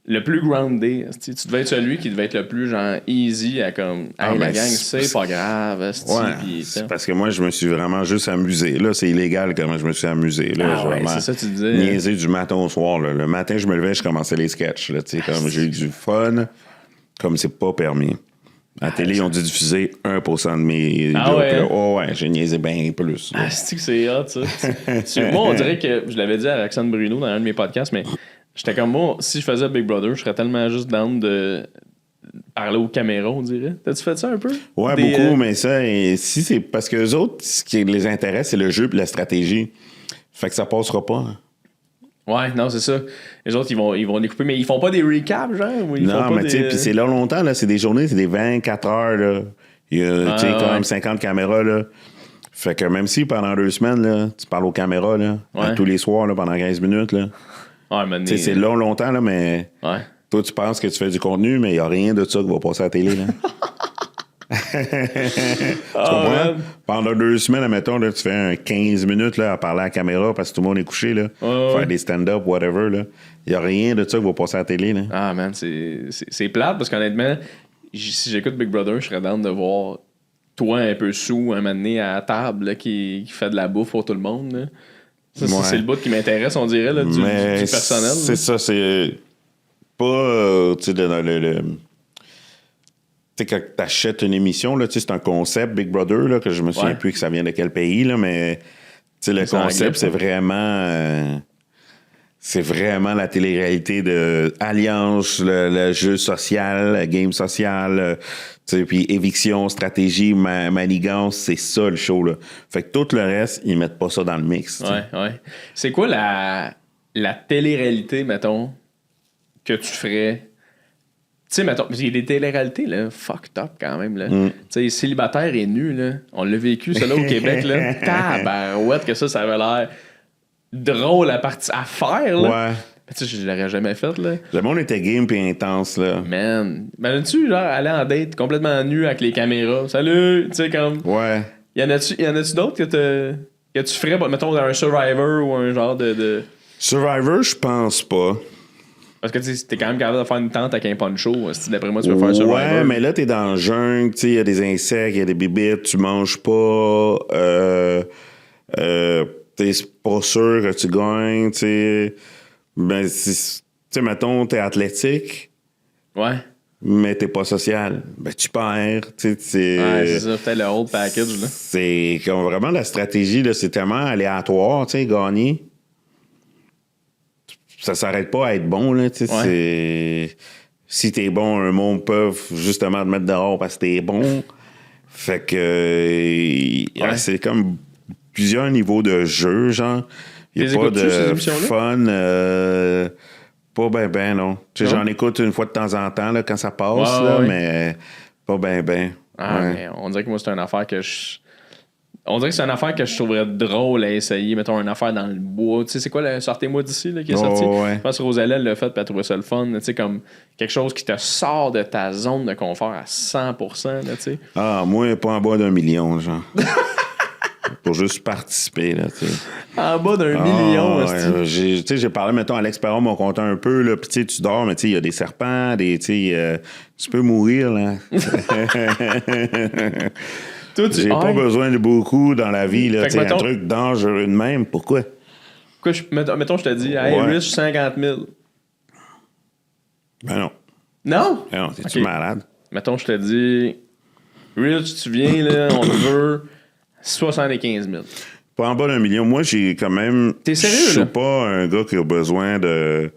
le plus groundé. Tu devais être celui qui devait être le plus genre easy à comme hey, la gang, c'est pas grave. C'est parce que moi, je me suis vraiment juste amusé. Là, c'est illégal comment je me suis amusé. Là, c'est ça tu disais. Niaiser du matin au soir. Là. Le matin, je me levais, je commençais les sketchs. Là, comme j'ai eu du fun, comme c'est pas permis. À la télé, ils ont dû diffuser 1% de mes Ah jokes. ouais? Là. Oh ouais, j'ai niaisé bien plus. Là. Ah, c'est que c'est hot, ça. Moi, on dirait que je l'avais dit à Roxane Bruno dans un de mes podcasts, mais j'étais comme moi, si je faisais Big Brother, je serais tellement juste down de parler aux caméras, on dirait. T'as-tu fait ça un peu? Ouais, beaucoup, mais ça, si c'est parce que les autres, ce qui les intéresse, c'est le jeu et la stratégie. Fait que ça passera pas. Hein. Ouais, non, c'est ça. Les autres, ils vont les couper, mais ils font pas des recaps, genre? Ou ils font Non, pas mais tu sais, puis c'est là longtemps, là, c'est des journées, c'est des 24 heures, là. Il y a, tu sais, quand même 50 caméras, là. Fait que même si pendant 2 semaines, là, tu parles aux caméras, là, tous les soirs, là, pendant 15 minutes, là. Ouais, mais tu sais, c'est longtemps, là, mais toi, tu penses que tu fais du contenu, mais il n'y a rien de ça qui va passer à la télé, là. Tu comprends? Man. Pendant 2 semaines, admettons, là, tu fais un 15 minutes là, à parler à la caméra parce que tout le monde est couché, là. Faire des stand-up, whatever, là. Il n'y a rien de ça qui va passer à la télé, là. Ah, man, c'est plate parce qu'honnêtement, si j'écoute Big Brother, je serais down de voir toi un peu sous, un moment donné, à la table, là, qui fait de la bouffe pour tout le monde, là. Ça, c'est le bout qui m'intéresse, on dirait, là, du personnel. C'est ça, c'est pas, tu sais, tu sais, quand t'achètes une émission, là, c'est un concept, Big Brother, là, que je me souviens plus que ça vient de quel pays, là, mais le concept, c'est vraiment la télé-réalité de Alliance, le jeu social, le game social, puis éviction, stratégie, manigance, c'est ça le show. Là. Fait que tout le reste, ils mettent pas ça dans le mix. Ouais. C'est quoi la télé-réalité, mettons, que tu ferais? Tu sais, mettons, il y a des téléréalités, là, fucked up quand même, là. Tu sais, célibataire et nu, là. On l'a vécu, ça, là, au Québec, là. Tabarouette que ça avait l'air drôle à faire, là. Ouais. Mais tu sais, je l'aurais jamais fait, là. Le monde était game pis intense, là. Man. Imagines-tu, genre, aller en date complètement nu avec les caméras? Salut! Tu sais, comme... Ouais. Y en a-tu d'autres que tu ferais, mettons, dans un Survivor ou un genre de... Survivor, je pense pas. Parce que tu t'es quand même capable de faire une tente avec un poncho. Si d'après moi, tu peux faire un Survivor. Ouais, mais là, t'es dans le jungle, il y a des insectes, il y a des bibites, tu manges pas. T'es pas sûr que tu gagnes, tu sais. Ben, tu sais, mettons, t'es athlétique. Ouais. Mais t'es pas social. Ben, tu perds, tu sais. Ouais, c'est ça, peut-être le whole package, là. C'est comme vraiment la stratégie, là, c'est tellement aléatoire, tu sais, gagner. Ça s'arrête pas à être bon, là, tu sais. C'est... Si t'es bon, un monde peut justement te mettre dehors parce que t'es bon. Fait que... c'est comme plusieurs niveaux de jeu, genre. Il n'y a pas de fun. Pas ben, non. Tu sais, j'en écoute une fois de temps en temps, là, quand ça passe, mais pas ben. Mais on dirait que moi, c'est une affaire que On dirait que c'est une affaire que je trouverais drôle à essayer. Mettons une affaire dans le bois. Tu sais, c'est quoi le Sortez-moi d'ici là, qui est sorti? Je pense que Rosalie l'a fait et elle a trouvé ça le fun. Tu sais, comme quelque chose qui te sort de ta zone de confort à 100%. Là, tu sais. Ah, moi, pas en bas d'1 million, genre. Pour juste participer, là, tu sais. En bas d'1 million, j'ai parlé, mettons, à l'expérience, mon compte un peu, là, puis tu sais, tu dors, mais tu sais, il y a des serpents, tu peux mourir, là. J'ai pas besoin de beaucoup dans la vie, là, tu sais, un truc dangereux de même, pourquoi? Mettons, je te dis, hey, riche, 50 000. Ben non. Non? Ben non, t'es-tu malade? Mettons, je te dis, Rich, tu viens, là, on te veut 75 000. Pas en bas d'1 million. Moi, j'ai quand même... T'es sérieux, là? Je suis pas un gars qui a besoin de...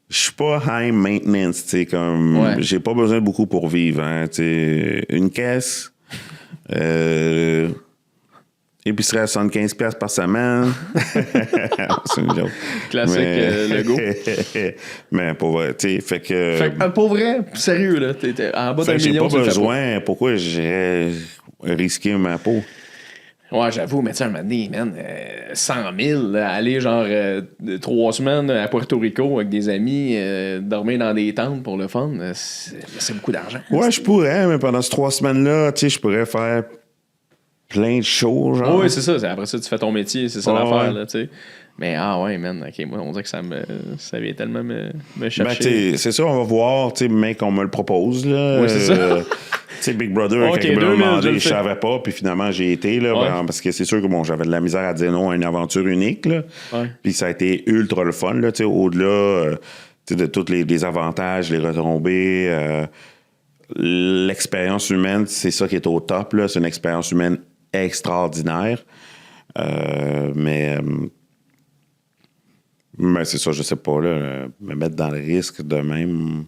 Je suis pas high maintenance, tu sais, comme... Ouais. J'ai pas besoin de beaucoup pour vivre, hein, tu sais. Une caisse... épicerie à 75$ par semaine. C'est une joke. Classique Lego. Mais pour vrai, tu sais, fait que... pour vrai, sérieux, là, t'es en bas d'1 million, j'ai pas besoin. Pourquoi j'irais risquer ma peau? Ouais, j'avoue, mais tu sais, un moment donné, man, 100 000, là, aller genre 3 semaines à Puerto Rico avec des amis, dormir dans des tentes pour le fun, c'est beaucoup d'argent. Ouais, je pourrais, mais pendant ces 3 semaines-là, tu sais, je pourrais faire plein de shows, genre. Oui, c'est ça. Après ça, tu fais ton métier, c'est ça l'affaire, là, tu sais. Mais ouais, man, OK, moi, on dirait que ça vient tellement me chercher. Ben, c'est ça, on va voir, tu sais, mec, on me le propose, là. Oui, c'est ça. Tu sais, Big Brother, quand il me l'a demandé, je savais pas, puis finalement, j'ai été, là, parce que c'est sûr que, bon, j'avais de la misère à dire non à une aventure unique, là. Puis ça a été ultra le fun, là, tu sais, au-delà de tous les avantages, les retombées, l'expérience humaine, c'est ça qui est au top. Là. C'est une expérience humaine extraordinaire. Mais c'est ça, je sais pas. Là, me mettre dans le risque de même.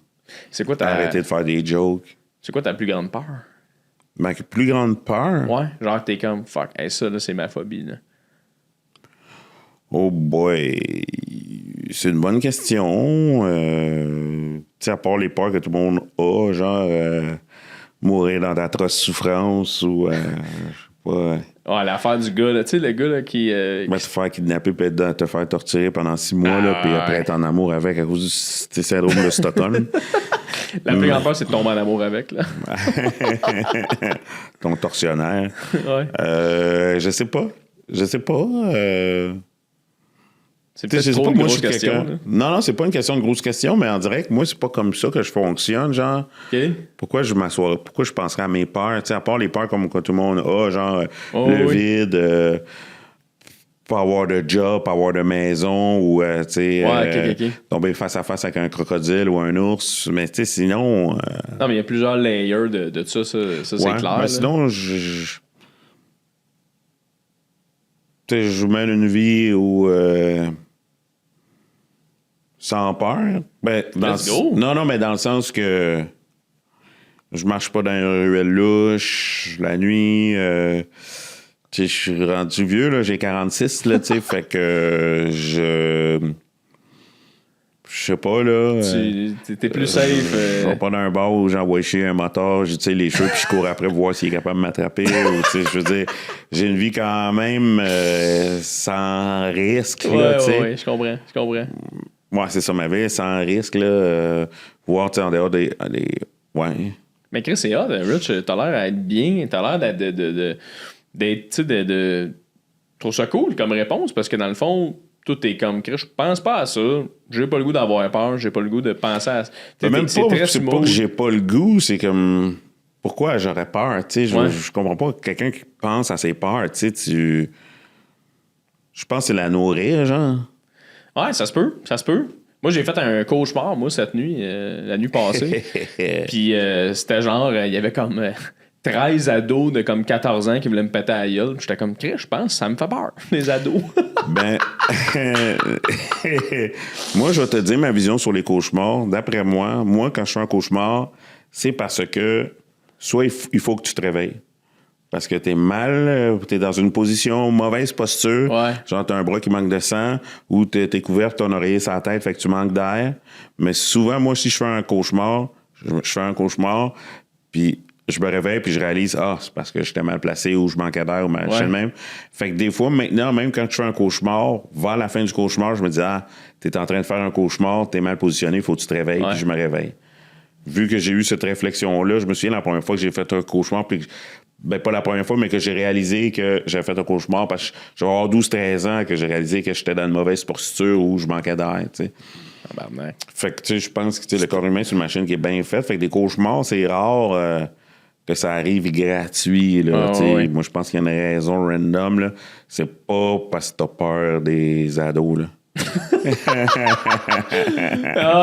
C'est quoi Arrêter de faire des jokes. C'est quoi ta plus grande peur? Ma plus grande peur? Ouais, genre t'es comme, fuck, hey, ça, là, c'est ma phobie, là. Oh boy, c'est une bonne question. Tu sais, à part les peurs que tout le monde a, genre mourir dans d'atroces souffrances ou je sais pas. Ouais, l'affaire du gars, là, tu sais, le gars là, qui. Te faire kidnapper puis te faire torturer pendant 6 mois, là, puis après être en amour avec à cause du syndrome de Stockholm. La plus grande peur, c'est de tomber en amour avec, là. Ton tortionnaire. Ouais. Je sais pas. C'est peut-être trop une grosse question. Non, c'est pas une question de grosse question, mais en direct, moi, c'est pas comme ça que je fonctionne, genre. Okay. Pourquoi je penserais à mes peurs, tu sais, à part les peurs comme tout le monde a, genre le vide, pas avoir de job, pas avoir de maison, ou, tu sais, tomber face à face avec un crocodile ou un ours, mais tu sais, sinon... Non, mais il y a plusieurs layers de ça, c'est clair. Mais sinon, je mène une vie où... sans peur. Ben, non, mais dans le sens que je marche pas dans une ruelle louche la nuit. Je suis rendu vieux, là, j'ai 46, là, tu sais, fait que je sais pas, là. T'es plus safe. Je vais pas dans un bar où j'envoie chier un moteur, j'ai les cheveux, puis je cours après voir s'il est capable de m'attraper. Ou, je veux dire, j'ai une vie quand même sans risque. Ouais, je comprends. Ouais, c'est ça, ma vie, sans risque, là. Voir, tu sais, en dehors des. Ouais. Mais Chris, c'est hot, Rich, t'as l'air d'être bien, t'as l'air d'être, tu sais, je trouve ça cool comme réponse, parce que dans le fond, tout est comme, Chris, je pense pas à ça, j'ai pas le goût d'avoir peur, j'ai pas le goût de penser à ça. Même pas, c'est pas que j'ai pas le goût, c'est comme, pourquoi j'aurais peur, tu sais, je comprends pas quelqu'un qui pense à ses peurs, tu sais, je pense que c'est la nourrir, genre. Ouais, ça se peut. Moi, j'ai fait un cauchemar, moi, cette nuit, la nuit passée. Puis c'était genre, il y avait comme 13 ados de comme 14 ans qui voulaient me péter à la gueule. J'étais comme, je pense, ça me fait peur, les ados. Ben, moi, je vais te dire ma vision sur les cauchemars. D'après moi, quand je fais un cauchemar, c'est parce que soit il faut que tu te réveilles. Parce que t'es mal, t'es dans une position, mauvaise posture. Ouais. Genre, t'as un bras qui manque de sang ou t'es couvert, ton oreiller sur la tête, fait que tu manques d'air. Mais souvent, moi, si je fais un cauchemar, puis je me réveille, puis je réalise, c'est parce que j'étais mal placé ou je manquais d'air ou machin même. Fait que des fois, maintenant, même quand je fais un cauchemar, vers la fin du cauchemar, je me dis, t'es en train de faire un cauchemar, t'es mal positionné, faut que tu te réveilles, puis je me réveille. Vu que j'ai eu cette réflexion-là, je me souviens la première fois que j'ai fait un cauchemar, puis pas la première fois, mais que j'ai réalisé que j'avais fait un cauchemar parce que j'avais avoir 12-13 ans que j'ai réalisé que j'étais dans une mauvaise posture où je manquais d'air, tu sais. Fait que, tu sais, je pense que le corps humain, c'est une machine qui est bien faite. Fait que des cauchemars, c'est rare que ça arrive gratuit, là, tu sais. Ouais. Moi, je pense qu'il y a une raison random, là. C'est pas parce que t'as peur des ados, là.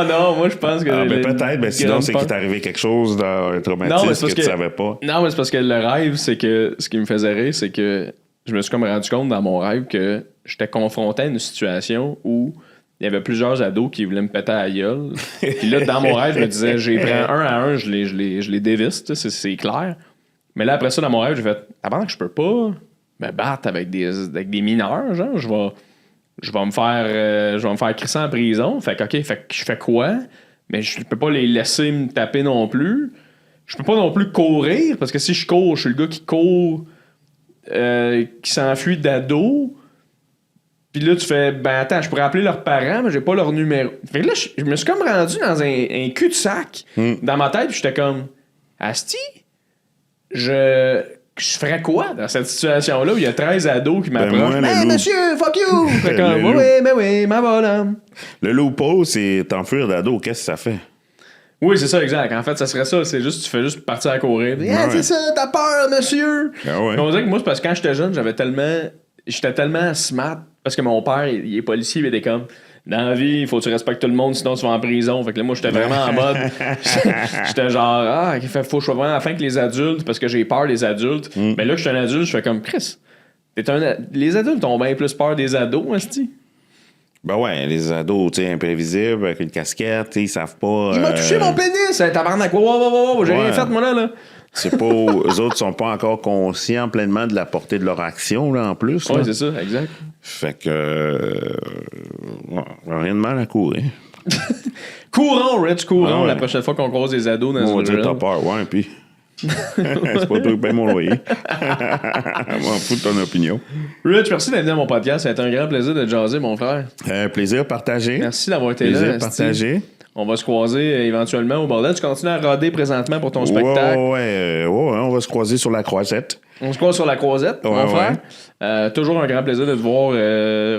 Non, moi je pense que. Peut-être, sinon c'est qu'il t'est arrivé quelque chose d'un traumatisme que tu savais pas. Non, mais c'est parce que le rêve, c'est que ce qui me faisait rire, c'est que je me suis comme rendu compte dans mon rêve que j'étais confronté à une situation où il y avait plusieurs ados qui voulaient me péter à la gueule. Puis là, dans mon rêve, je me disais, j'ai pris un à un, je les dévisse, c'est clair. Mais là, après ça, dans mon rêve, j'ai fait, avant que je peux pas me battre avec des mineurs, genre, je vais me faire crisser en prison. Fait que je fais quoi? Mais je peux pas les laisser me taper non plus. Je peux pas non plus courir, parce que si je cours, je suis le gars qui court, qui s'enfuit d'ado. Puis là, tu fais, attends, je pourrais appeler leurs parents, mais j'ai pas leur numéro. Fait que là, je me suis comme rendu dans un cul-de-sac dans ma tête, puis j'étais comme, Asti, je ferais quoi dans cette situation-là où il y a 13 ados qui m'approchent? Monsieur, fuck you! Fait comme, oui, ma bonne. Le loophole, c'est t'enfuir d'ados. Qu'est-ce que ça fait? Oui, c'est ça, exact. En fait, ça serait ça. C'est juste, tu fais juste partir à courir. C'est ça, t'as peur, monsieur! Mais on dirait que moi, c'est parce que quand j'étais jeune, j'étais tellement smart. Parce que mon père, il est policier, il était comme, dans la vie, il faut que tu respectes tout le monde, sinon tu vas en prison. Fait que là, moi, j'étais vraiment en mode. J'étais genre, il faut que je sois vraiment à la fin que les adultes, parce que j'ai peur des adultes. Mais là que je suis un adulte, je fais comme Chris. Les adultes ont bien plus peur des ados, esti. Ben ouais, les ados, tu sais, imprévisibles, avec une casquette, ils savent pas. Il m'a touché mon pénis, tabarnak. Wow, j'ai rien fait, moi, là. C'est pas. Eux autres sont pas encore conscients pleinement de la portée de leur action, là, en plus. Oui, c'est ça, exact. Fait que. Rien de mal à courir. Courons, Rich, courons Ouais. La prochaine fois qu'on croise des ados dans On va une dire drill. t'as peur, ouais, puis. C'est pas toi qui paye mon loyer. M'en fous de ton opinion. Rich, merci d'être venu à mon podcast. Ça a été un grand plaisir de jaser, mon frère. Plaisir partagé. Merci d'avoir été Plaisir là. partagé. On va se croiser éventuellement au bordel. Tu continues à roder présentement pour ton spectacle. Ouais, on va se croiser sur la croisette. On se croise sur la croisette, mon frère. Toujours un grand plaisir de te voir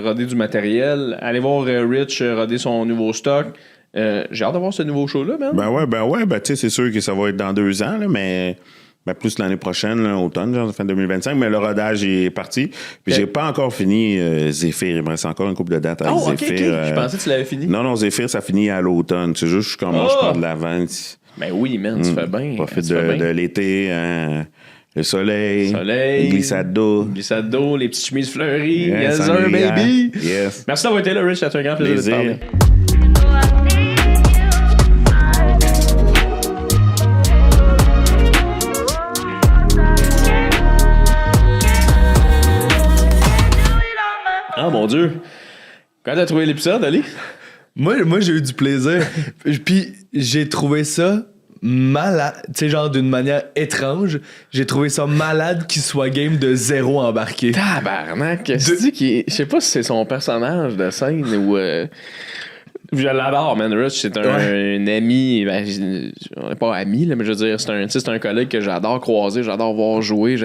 roder du matériel. Allez voir Rich roder son nouveau stock. J'ai hâte de voir ce nouveau show-là, man. Ben ouais, tu sais, c'est sûr que ça va être dans 2 ans, là, mais plus l'année prochaine, là, automne, genre fin 2025, mais le rodage est parti. Puis j'ai pas encore fini Zéphyr. Il me reste encore une couple de dates à Zéphyr. Je pensais que tu l'avais fini. Non, Zéphyr, ça finit à l'automne. C'est juste je commence par de l'avant. Ben oui, man, tu fais bien. Profite de l'été, le soleil, Soleil. glissade d'eau. Glissade d'eau, les petites chemises fleuries. Yes, sir, ennuyant. baby. Yes. Merci d'avoir été là, Rich. Ça a été un grand plaisir de te Plaisir. parler. Ah, mon Dieu. Quand t'as trouvé l'épisode, Ali? Moi, j'ai eu du plaisir. Puis j'ai trouvé ça malade, tu sais, genre d'une manière étrange. J'ai trouvé ça malade qu'il soit game de zéro embarqué. Tabarnak, qu'est-ce qui... Je sais pas si c'est son personnage de scène ou... Je l'adore, man. Rich, c'est un ami. Ben, on n'est pas amis, là, mais je veux dire, c'est un collègue que j'adore croiser, j'adore voir jouer.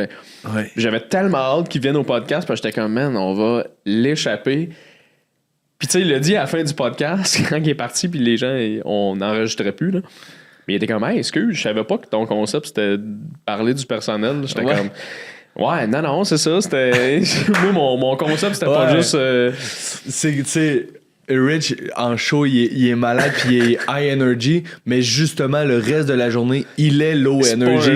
J'avais tellement hâte qu'il vienne au podcast, parce que j'étais comme, man, on va l'échapper. Puis, tu sais, il l'a dit à la fin du podcast, quand il est parti, puis les gens, on n'enregistrait plus, là. Mais il était comme, hey, excuse, je savais pas que ton concept, c'était de parler du personnel. J'étais comme, ouais, non, c'est ça. C'était. Moi, mon concept, c'était pas juste. C'est, tu sais, Rich, en show, il est malade puis il est high energy, mais justement, le reste de la journée, il est low energy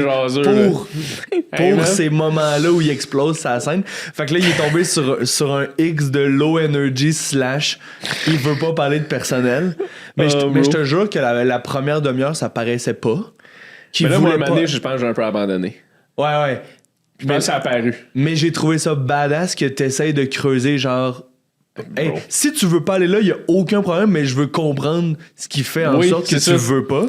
pour ces moments-là où il explose sa scène. Fait que là, il est tombé sur un X de low energy / il veut pas parler de personnel. Mais je te jure que la première demi-heure, ça paraissait pas. Mais là, moi, un moment donné, je pense que j'ai un peu abandonné. Ouais. Je pense que ça a apparu. Mais j'ai trouvé ça badass que t'essayes de creuser, genre... Hey, si tu veux pas aller là, il y a aucun problème, mais je veux comprendre ce qui fait en sorte que tu veux pas.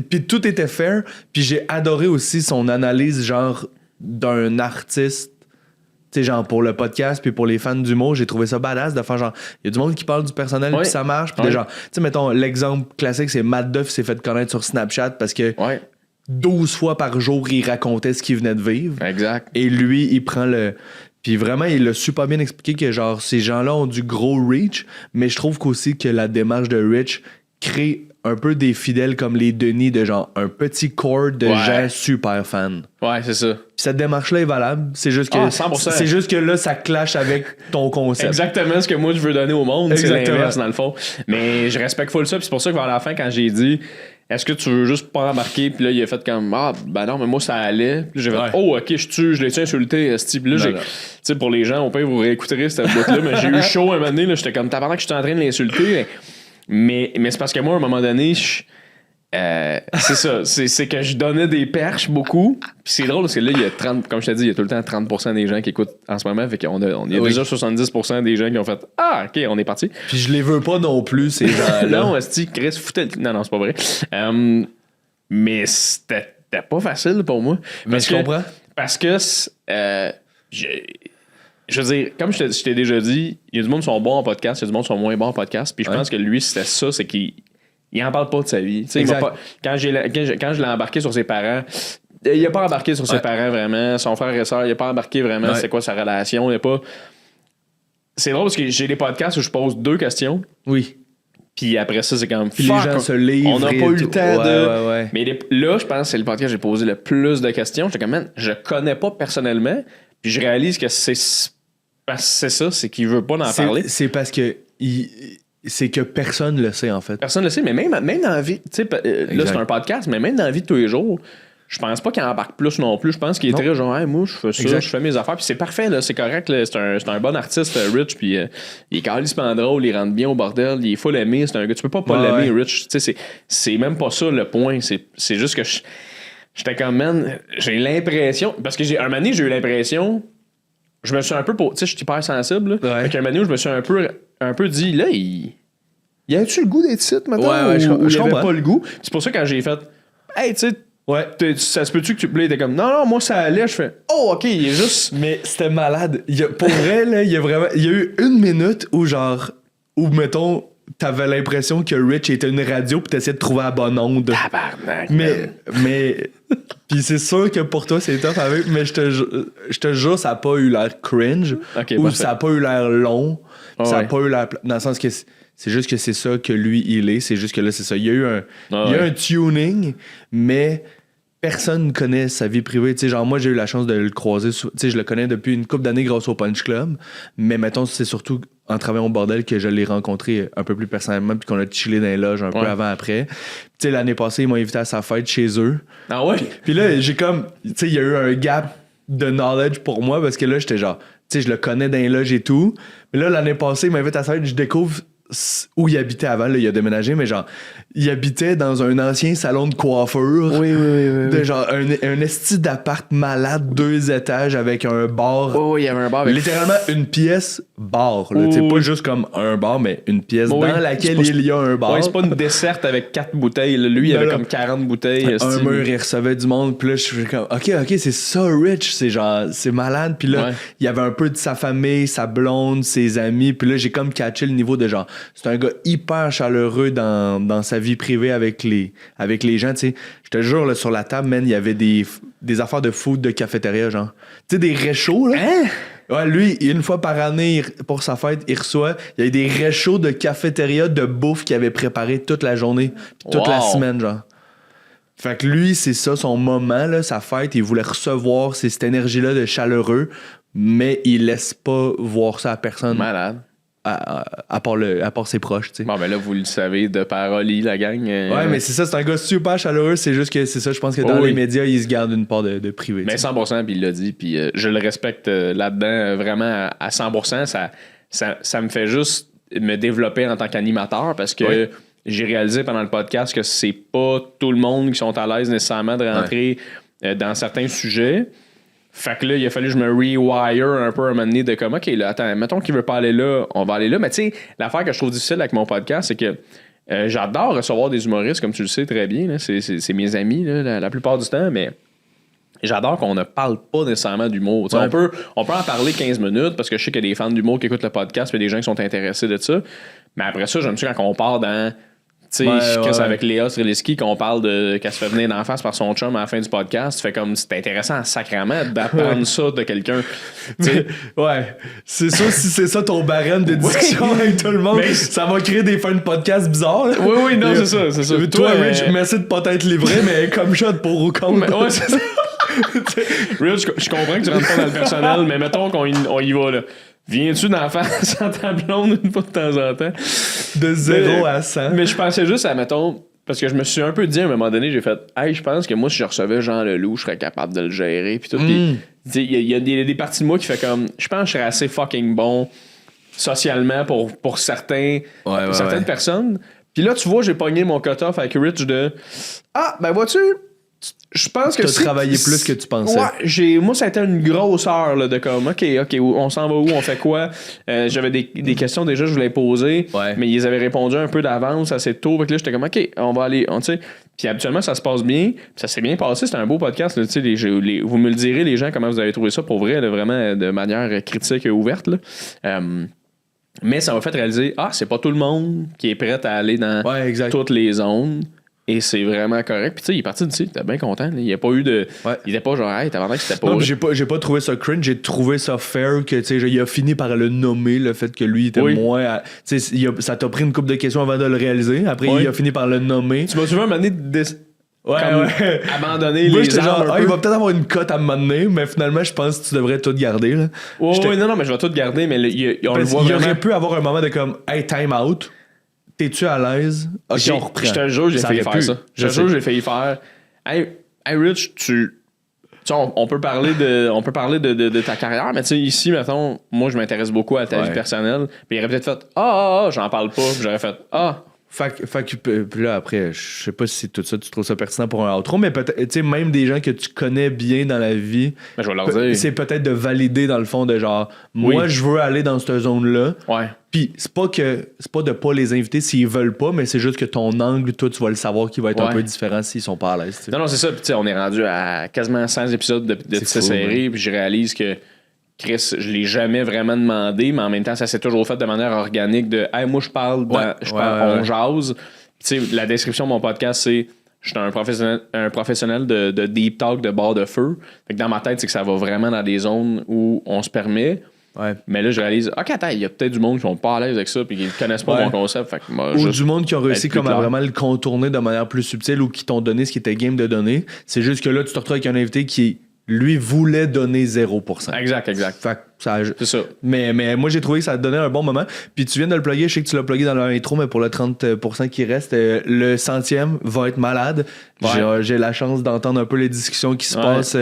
Puis tout était fair. Puis j'ai adoré aussi son analyse, genre, d'un artiste. Tu sais, genre, pour le podcast, puis pour les fans d'humour, j'ai trouvé ça badass de faire genre, il y a du monde qui parle du personnel, puis ça marche. Puis genre, tu sais, mettons, l'exemple classique, c'est Matt Duff s'est fait connaître sur Snapchat parce que 12 fois par jour, il racontait ce qu'il venait de vivre. Exact. Et lui, il prend le... Puis vraiment, il a super bien expliqué que genre ces gens-là ont du gros reach, mais je trouve qu'aussi que la démarche de Rich crée un peu des fidèles comme les Denis, de genre un petit corps de gens super fans. Ouais, c'est ça. Puis cette démarche-là est valable. C'est juste que 100%. c'est juste que là, ça clash avec ton concept. Exactement ce que moi je veux donner au monde, c'est Exactement. l'inverse dans le fond. Mais je respecte full ça, puis c'est pour ça que vers la fin, quand j'ai dit est-ce que tu veux juste pas embarquer, puis là il a fait comme ben non, mais moi ça allait. Puis j'ai fait ok, je l'ai insulté, ce type là. Tu sais, pour les gens, au pire vous réécouterez cette bout-là, mais j'ai eu chaud un moment donné, là, j'étais comme pendant que j'étais en train de l'insulter, mais c'est parce que moi à un moment donné c'est ça, c'est que je donnais des perches beaucoup. Puis c'est drôle parce que là, il y a 30, comme je t'ai dit, il y a tout le temps 30% des gens qui écoutent en ce moment. Fait qu'on il y a déjà 70% des gens qui ont fait ok, on est parti. Puis je les veux pas non plus, ces gens-là. Non, Chris, foutait le... Non, c'est pas vrai. Mais c'était pas facile pour moi. Mais je comprends. Parce que je veux dire, comme je t'ai déjà dit, il y a du monde qui sont bons en podcast, il y a du monde qui sont moins bons en podcast. Puis je pense que lui, c'était ça, c'est qu'il en parle pas de sa vie. Il pas, quand je l'ai embarqué sur ses parents, il a pas embarqué sur ses parents vraiment. Son frère et soeur, il a pas embarqué vraiment c'est quoi sa relation. Il a pas... C'est drôle parce que j'ai des podcasts où je pose 2 questions. Oui. Puis après ça, c'est comme... Puis les gens se livrent. On n'a pas eu le temps de... Ouais. Mais là, je pense que c'est le podcast que j'ai posé le plus de questions. J'étais comme, man, je connais pas personnellement. Puis je réalise que c'est ça, c'est qu'il veut pas en parler. C'est parce que c'est que personne le sait, en fait. Personne le sait, mais même dans la vie, tu sais, là, c'est un podcast, mais même dans la vie de tous les jours, je pense pas qu'il embarque plus non plus. Je pense qu'il est très genre, hey, moi, je fais ça, je fais mes affaires, puis c'est parfait, là, c'est correct, là, c'est un bon artiste, Rich, puis il est calissement drôle, il rentre bien au bordel, il est full aimé, c'est un gars, tu peux pas l'aimer, Rich, tu sais, c'est même pas ça le point, c'est juste que j'étais comme, man, j'ai l'impression, parce que un moment donné, j'ai eu l'impression, je me suis un peu, tu sais, je suis hyper sensible, là, fait qu'un moment donné où je me suis un peu dit, là, il y a-tu le goût d'être ici, maintenant, ou il avait pas le goût? C'est pour ça que quand j'ai fait, hey, tu sais, ouais, ça se peut-tu que tu plais? T'es comme, non, moi ça allait. Je fais, oh, ok, il est juste. Mais c'était malade. Pour vrai, là, il y a eu une minute où, genre, mettons, t'avais l'impression que Rich était une radio pis t'essayais de trouver la bonne onde. Tabarnak. Mais. Pis c'est sûr que pour toi c'est tough avec, mais je te jure, ça a pas eu l'air cringe. Okay, ou parfait. Ça a pas eu l'air long. Ça a pas eu l'air. Dans le sens que. C'est juste que c'est ça que lui, il est. C'est juste que là, c'est ça. Il y a eu un tuning, mais personne ne connaît sa vie privée. Tu sais, genre, moi, j'ai eu la chance de le croiser. Tu sais, je le connais depuis une couple d'années grâce au Punch Club. Mais mettons, c'est surtout en travaillant au bordel que je l'ai rencontré un peu plus personnellement puis qu'on a chillé dans les loges un peu avant-après. Tu sais, l'année passée, ils m'ont invité à sa fête chez eux. Ah ouais? Puis là, j'ai comme... Tu sais, il y a eu un gap de knowledge pour moi parce que là, j'étais genre... Tu sais, je le connais dans les loges et tout. Mais là, l'année passée, il m'invite à sa fête, je découvre où il habitait avant, là, il a déménagé, mais genre, il habitait dans un ancien salon de coiffure. Oui. De genre, un esti d'appart malade, 2 étages avec un bar. Oui, il y avait un bar avec. Littéralement une pièce bar. C'est pas juste comme un bar, mais une pièce dans laquelle il y a un bar. Ouais, c'est pas une desserte avec 4 bouteilles. Là. Lui, il avait comme 40 bouteilles. Un mur, il recevait du monde. Puis là, je suis comme, OK, c'est ça, Rich. C'est genre, c'est malade. Puis là, il y avait un peu de sa famille, sa blonde, ses amis. Puis là, j'ai comme catché le niveau de genre, c'est un gars hyper chaleureux dans sa vie privée avec les gens, tu sais. Je te jure, là, sur la table, man, il y avait des affaires de food de cafétéria, genre. Tu sais, des réchauds, là. Hein? Ouais, lui, une fois par année, pour sa fête, il reçoit, il y a des réchauds de cafétéria de bouffe qu'il avait préparé toute la journée, toute la semaine, genre. Fait que lui, c'est ça, son moment, là, sa fête, il voulait recevoir cette énergie-là de chaleureux, mais il laisse pas voir ça à personne. Malade. À part ses proches, tu sais. Bon, ben là, vous le savez de paroli, la gang. Ouais, mais c'est ça, c'est un gars super chaleureux. C'est juste que c'est ça, je pense que dans les médias, il se garde une part de privé. Mais 100%, puis il l'a dit, puis je le respecte là-dedans vraiment à 100%. Ça me fait juste me développer en tant qu'animateur parce que j'ai réalisé pendant le podcast que c'est pas tout le monde qui sont à l'aise nécessairement de rentrer dans certains sujets. Fait que là, il a fallu que je me rewire un peu à un moment donné de comme, OK, là, attends, mettons qu'il veut pas aller là, on va aller là. Mais tu sais, l'affaire que je trouve difficile avec mon podcast, c'est que j'adore recevoir des humoristes, comme tu le sais très bien. Là, c'est mes amis là, la plupart du temps, mais j'adore qu'on ne parle pas nécessairement d'humour. On peut en parler 15 minutes parce que je sais qu'il y a des fans d'humour qui écoutent le podcast et des gens qui sont intéressés de ça. Mais après ça, j'aime ça quand on part dans... Tu sais, avec Léa Streliski, qu'on parle de qu'elle se fait venir d'en face par son chum à la fin du podcast, tu fais comme c'est intéressant sacrément d'apprendre ça de quelqu'un. Ouais. C'est sûr, si c'est ça ton barème de discussion avec tout le monde, ça va créer des fins de podcast bizarres. Là. Oui, non, c'est ça. Toi, Rich, merci de pas t'être livré, mais comme shot pour ou contre. Ouais, c'est ça. Rich, je comprends que tu rentres pas dans le personnel, mais mettons qu'on y va là. Viens-tu d'en face en ta blonde une fois de temps en temps? De 0 à 100. Mais je pensais juste à, mettons, parce que je me suis un peu dit à un moment donné, j'ai fait, hey, je pense que moi, si je recevais Jean Leloup, je serais capable de le gérer. Puis tout. Il y a des parties de moi qui fait comme, je pense que je serais assez fucking bon socialement pour certaines personnes. Puis là, tu vois, j'ai pogné mon cut-off avec Rich de, ben vois-tu, je pense que t'as travaillé plus que tu pensais. Ouais, moi, ça a été une grosse heure là, de comme, OK, on s'en va où, on fait quoi? J'avais des questions déjà, je voulais poser, mais ils avaient répondu un peu d'avance assez tôt. Fait que là, j'étais comme, OK, on va aller, tu sais. Puis habituellement, ça se passe bien. Ça s'est bien passé, c'était un beau podcast. Là, vous me le direz, les gens, comment vous avez trouvé ça pour vrai, là, vraiment de manière critique et ouverte. Là. Mais ça m'a fait réaliser, c'est pas tout le monde qui est prêt à aller dans toutes les zones. Et c'est vraiment correct. Puis tu sais, il est parti d'ici, il était bien content. Là. Il n'y a pas eu de. Il était pas genre, hey, t'as vendu que c'était pas. Non, j'ai pas trouvé ça cringe, j'ai trouvé ça fair que, tu sais, il a fini par le nommer, le fait que lui était moins. Tu sais, ça t'a pris une couple de questions avant de le réaliser. Après, il a fini par le nommer. Tu m'as souvent amené de. Abandonner les armes. Genre, il va peut-être avoir une cote à me donner, mais finalement, je pense que tu devrais tout garder. Là. Non, mais je vais tout garder, mais on le voit il vraiment. aurait pu avoir un moment de comme, hey, time out. T'es-tu à l'aise? Ok, on reprend. Je te jure, j'ai failli faire ça. Je te jure, j'ai failli faire. Hey Rich, on peut parler de ta carrière, mais tu sais, ici, mettons, moi, je m'intéresse beaucoup à ta vie personnelle. Puis il aurait peut-être fait j'en parle pas. Puis j'aurais fait Fait que puis là, après, je sais pas si tout ça, tu trouves ça pertinent pour un outro, mais peut-être, tu sais, même des gens que tu connais bien dans la vie, je vais leur dire. C'est peut-être de valider dans le fond de genre, moi, je veux aller dans cette zone-là. Ouais. Puis c'est pas de pas les inviter s'ils veulent pas, mais c'est juste que ton angle, toi, tu vas le savoir qui va être un peu différent s'ils sont pas à l'aise. Non, c'est ça. Puis tu sais, on est rendu à quasiment 100 épisodes de cette série, puis je réalise que Chris, je l'ai jamais vraiment demandé, mais en même temps, ça s'est toujours fait de manière organique de « Hey, moi, je parle, on jase. » Tu sais, la description de mon podcast, c'est « Je suis un professionnel de deep talk de bord de feu. » Fait que dans ma tête, c'est que ça va vraiment dans des zones où on se permet. Ouais. Mais là, je réalise, OK, attends, il y a peut-être du monde qui sont pas à l'aise avec ça puis qui ne connaissent pas mon concept. Fait que moi, ou du monde qui a réussi comme à vraiment le contourner de manière plus subtile ou qui t'ont donné ce qui était game de donner. C'est juste que là, tu te retrouves avec un invité qui lui voulait donner 0%. Exact. Fait que c'est ça. Mais moi, j'ai trouvé que ça donnait un bon moment. Puis tu viens de le plugger, je sais que tu l'as plugué dans l'intro, mais pour le 30% qui reste, le 100e va être malade. Ouais. J'ai la chance d'entendre un peu les discussions qui se passent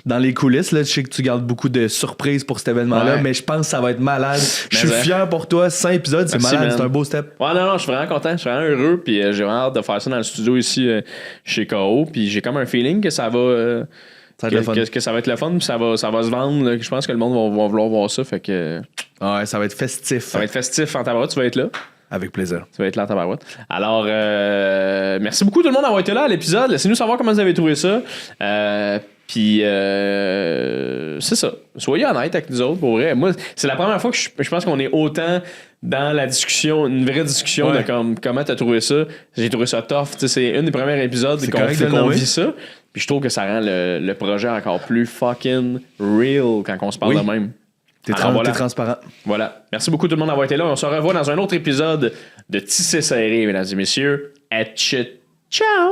dans les coulisses. Là. Je sais que tu gardes beaucoup de surprises pour cet événement-là, mais je pense que ça va être malade. Je suis fier pour toi. 100 épisodes, c'est malade, c'est un beau step. Ouais, non, je suis vraiment content, je suis vraiment heureux. Puis j'ai vraiment hâte de faire ça dans le studio ici chez KO. Puis j'ai comme un feeling que ça va... que ça va être le fun, puis ça va se vendre. Là, je pense que le monde va vouloir voir ça. Fait que. Ouais, ça va être festif. Ça va être festif en tabarouette, tu vas être là. Avec plaisir. Tu vas être là en tabarouette. Alors, merci beaucoup tout le monde d'avoir été là à l'épisode. Laissez-nous savoir comment vous avez trouvé ça. Puis, c'est ça. Soyez honnêtes avec nous autres, pour vrai. Moi, c'est la première fois que je pense qu'on est autant dans la discussion, une vraie discussion de comment t'as trouvé ça. J'ai trouvé ça tough. T'sais, c'est une des premiers épisodes qu'on vit ça. Puis je trouve que ça rend le projet encore plus fucking real quand on se parle de même. T'es transparent. Voilà. Merci beaucoup tout le monde d'avoir été là. On se revoit dans un autre épisode de Tissé Serré, mesdames et messieurs. Ciao!